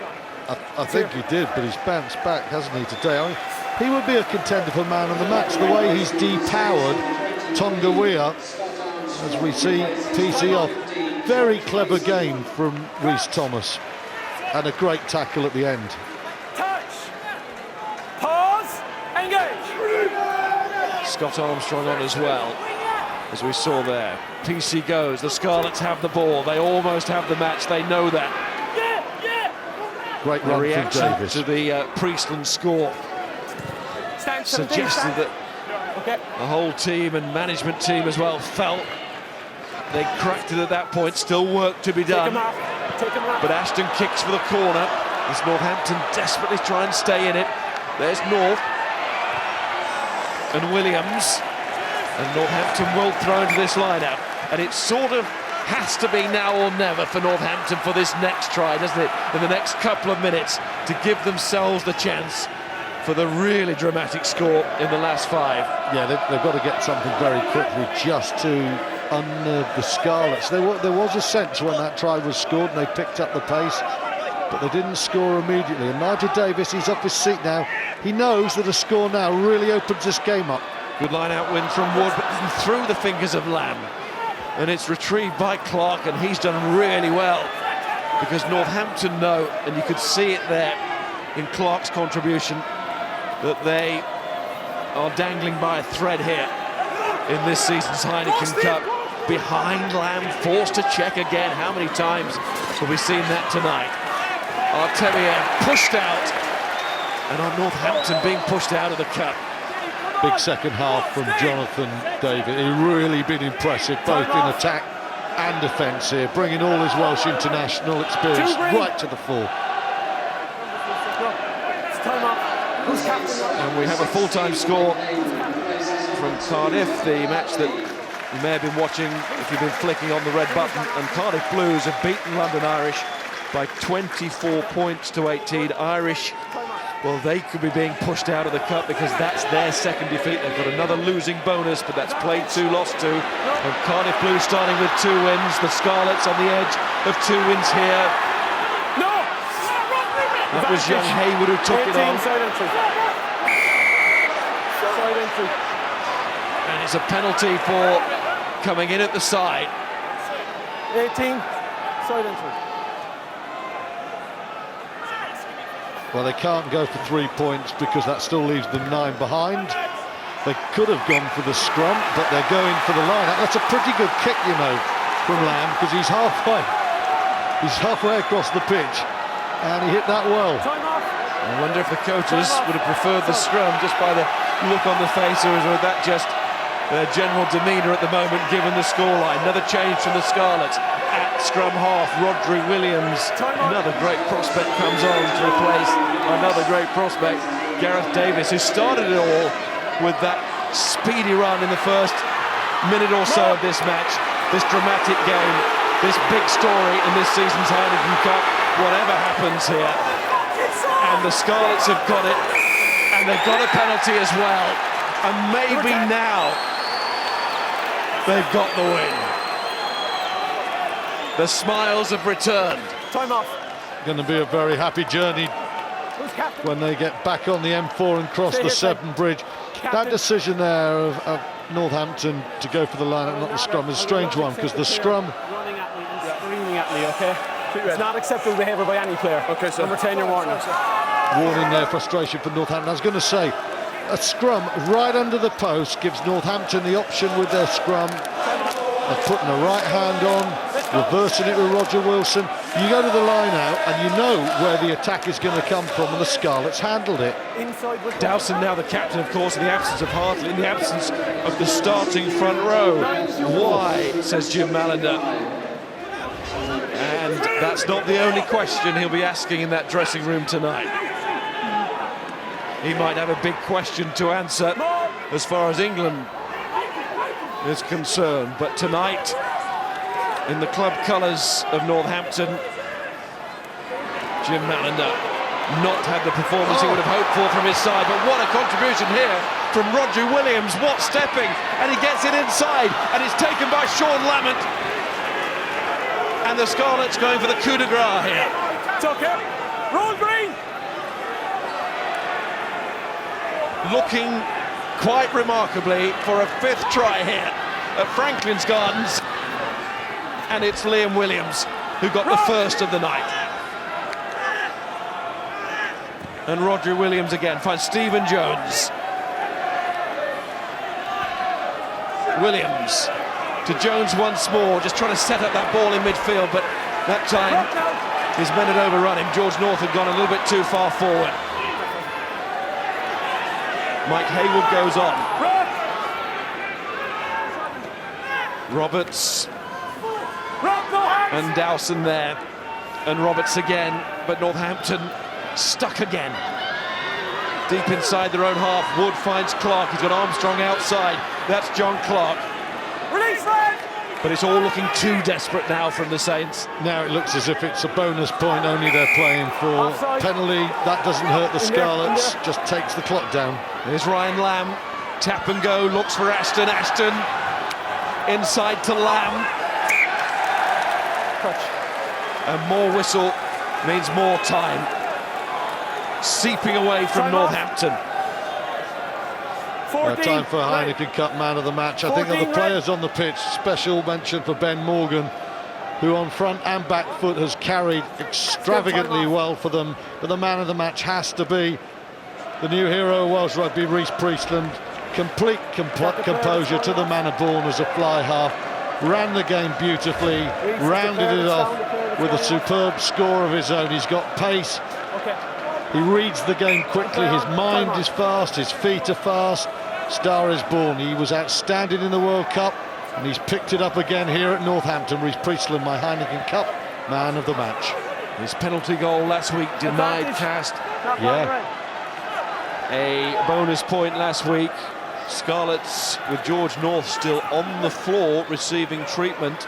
I think he did, but he's bounced back, hasn't he, today? I mean, he would be a contender for man of the match. The way he's depowered Tonga, as we see PC off. Very clever game from Rhys Thomas, and a great tackle at the end. Touch. Pause. Engage. Scott Armstrong on as well, as we saw there. PC goes, the Scarlets have the ball, they almost have the match, they know that. Great The run reaction from Davis. to the Priestland score suggested that the whole team and management team as well felt they cracked it at that point. Still work to be done. But Ashton kicks for the corner as Northampton desperately try and stay in it. There's North and Williams, and Northampton will throw into this line-out. and it sort of has to be now or never for Northampton for this next try, doesn't it? In the next couple of minutes to give themselves the chance for the really dramatic score in the last 5. Yeah, they've got to get something very quickly just to unnerve the Scarlets. There was a sense when that try was scored and they picked up the pace, but they didn't score immediately. And Nigel Davis, he's off his seat now. He knows that a score now really opens this game up. Good line-out win from Wood, but through the fingers of Lamb. And it's retrieved by Clark, and he's done really well, because Northampton know, and you could see it there in Clark's contribution, that they are dangling by a thread here in this season's Heineken Cup. Behind Lamb, forced to check again. How many times have we seen that tonight? Artemier pushed out, and on Northampton being pushed out of the cup. Big second half from Jonathan David. He really been impressive, both in attack and defence here, bringing all his Welsh international experience right to the fore. And we have a full-time score from Cardiff, the match that you may have been watching if you've been flicking on the red button. And Cardiff Blues have beaten London Irish by 24 points to 18. Irish, well, they could be being pushed out of the cup because that's their second defeat. They've got another losing bonus, but that's played 2, lost 2. And Cardiff Blues starting with 2 wins. The Scarlets on the edge of 2 wins here. No! That was young Haywood who took it on. Side entry. Side entry. And it's a penalty for coming in at the side. 18. Side entry. Well, they can't go for 3 points because that still leaves them 9 behind. They could have gone for the scrum, but they're going for the line. That's a pretty good kick, you know, from Lamb, because he's halfway. He's halfway across the pitch, and he hit that well. I wonder if the coaches would have preferred the scrum just by the look on the face, or was that just their general demeanour at the moment, given the scoreline. Another change from the Scarlets. At scrum half, Rodri Williams, another great prospect, comes on to replace another great prospect, Gareth Davis, who started it all with that speedy run in the first minute or so of this match. This dramatic game, this big story in this season's Heineken Cup. Whatever happens here, and the Scarlets have got it, and they've got a penalty as well, and maybe now they've got the win. The smiles have returned. Time off. Going to be a very happy journey when they get back on the M4 and cross the Severn Bridge. That decision there of Northampton to go for the line-up, not the scrum, is a strange one, because the scrum... Running at me and screaming at me, okay? It's not acceptable behaviour by any player. Okay, so number 10, you're warning. Warning there, frustration for Northampton. I was going to say, a scrum right under the post gives Northampton the option with their scrum of putting a right hand on, reversing it with Roger Wilson. You go to the line out and you know where the attack is going to come from, and the Scarlets handled it. Dowson now the captain, of course, in the absence of Hartley, in the absence of the starting front row. Why, says Jim Mallender. And that's not the only question he'll be asking in that dressing room tonight. He might have a big question to answer as far as England is concerned, but tonight, in the club colours of Northampton, Jim Mallender not had the performance he would have hoped for from his side, but what a contribution here from Roger Williams. What stepping, and he gets it inside, and it's taken by Sean Lamont, and the Scarlets going for the coup de grace here. Tuck it. Roll green. Looking quite remarkably for a 5th try here at Franklin's Gardens, and it's Liam Williams who got the first of the night. And Roger Williams again finds Stephen Jones. Williams to Jones once more, just trying to set up that ball in midfield, but that time his men had overrun him. George North had gone a little bit too far forward. Mike Haywood goes on. Roberts and Dowson there, and Roberts again, but Northampton stuck again. Deep inside their own half, Wood finds Clark. He's got Armstrong outside. That's John Clark. Release, Fred! but it's all looking too desperate now from the Saints. Now it looks as if it's a bonus point only they're playing for. Penalty, that doesn't hurt the Scarlets, just takes the clock down. Here's Ryan Lamb, tap and go, looks for Ashton, inside to Lamb. And more whistle means more time. Seeping away from Northampton. Time for Heineken Cup man of the match. I think of the players on the pitch, special mention for Ben Morgan, who on front and back foot has carried extravagantly well for them. But the man of the match has to be the new hero of Welsh rugby, Rhys Priestland. Complete composure to the manner born as a fly half. Ran the game beautifully, rounded it off with a superb score of his own. He's got pace. He reads the game quickly, his mind is fast, his feet are fast. Star is born. He was outstanding in the World Cup, and he's picked it up again here at Northampton. Rhys Priestland, my Heineken Cup man of the match. His penalty goal last week denied Cast. Yeah. A bonus point last week. Scarlets with George North still on the floor receiving treatment.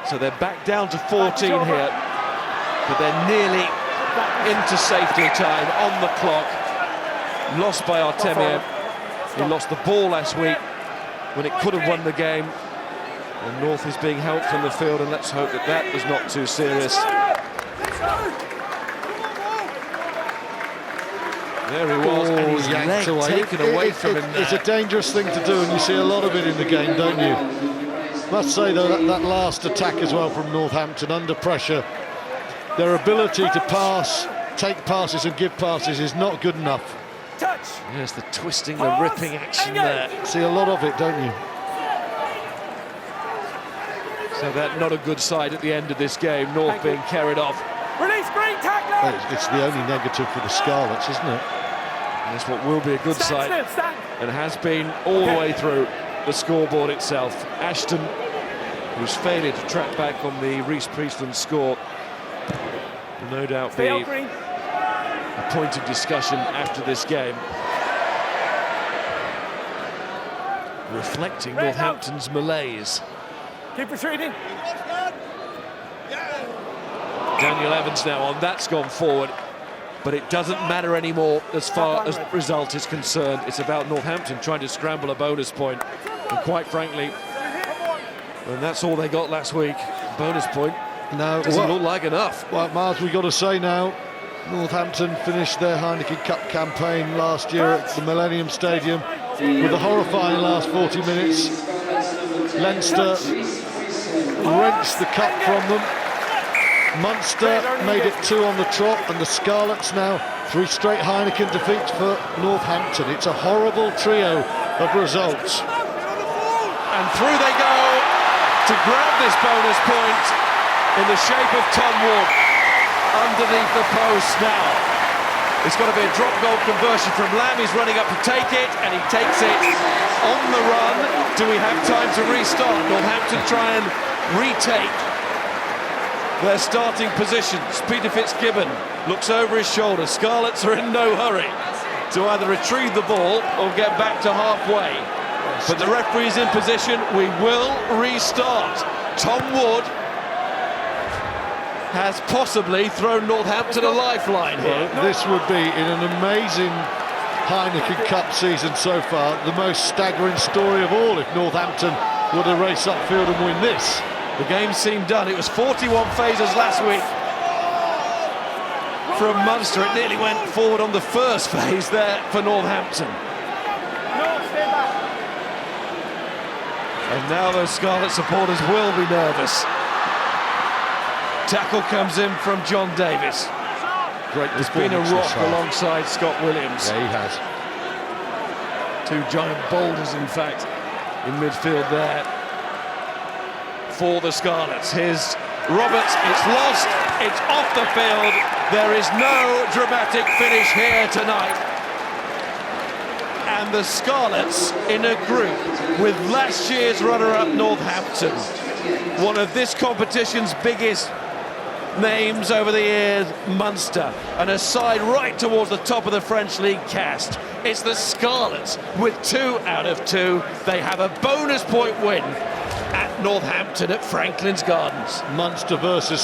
So they're back down to 14 here, but they're nearly into safety time on the clock. Lost by Artemiev. He lost the ball last week when it could have won the game. And North is being helped from the field, and let's hope that that was not too serious. There he was, and his leg taken away from him. It's a dangerous thing to do, and you see a lot of it in the game, don't you? Must say though, that last attack as well from Northampton under pressure, their ability to pass, take passes and give passes is not good enough. Yes, the twisting, the ripping action there. See a lot of it, don't you? So that's not a good side at the end of this game. North being carried off. Release, green tackle! It's the only negative for the Scarlets, isn't it? That's what will be a good side, and has been all the way through the scoreboard itself. Ashton, whose failure to track back on the Rhys Priestland score, will no doubt be a point of discussion after this game. Reflecting Northampton's malaise. Keep retreating. Daniel Evans now on, that's gone forward, but it doesn't matter anymore as far as the result is concerned. It's about Northampton trying to scramble a bonus point, and quite frankly, and that's all they got last week. Bonus point doesn't look like enough. Well, Miles, we've got to say now, Northampton finished their Heineken Cup campaign last year at the Millennium Stadium with a horrifying last 40 minutes. Leinster wrenched the cup from them. Munster made it 2 on the trot, and the Scarlets now 3 straight Heineken defeats for Northampton. It's a horrible trio of results. And through they go to grab this bonus point in the shape of Tom Wood underneath the post now. It's got to be a drop goal conversion from Lamb. He's running up to take it, and he takes it on the run. Do we have time to restart? Northampton try and retake their starting positions. Peter Fitzgibbon looks over his shoulder. Scarlets are in no hurry to either retrieve the ball or get back to halfway. But the referee's in position. We will restart. Tom Wood has possibly thrown Northampton a lifeline here. This would be, in an amazing Heineken Cup season so far, the most staggering story of all if Northampton were to race upfield and win this. The game seemed done. It was 41 phases last week from Munster. It nearly went forward on the first phase there for Northampton. And now those Scarlet supporters will be nervous. Tackle comes in from John Davis. Great. There's been a rock alongside Scott Williams. Yeah, he has. 2 giant boulders, in fact, in midfield there for the Scarlets. Here's Roberts, it's lost, it's off the field. There is no dramatic finish here tonight. And the Scarlets in a group with last year's runner-up Northampton, one of this competition's biggest names over the years, Munster, and a side right towards the top of the French League Cast. It's the Scarlets with 2 out of 2. They have a bonus point win at Northampton at Franklin's Gardens. Munster versus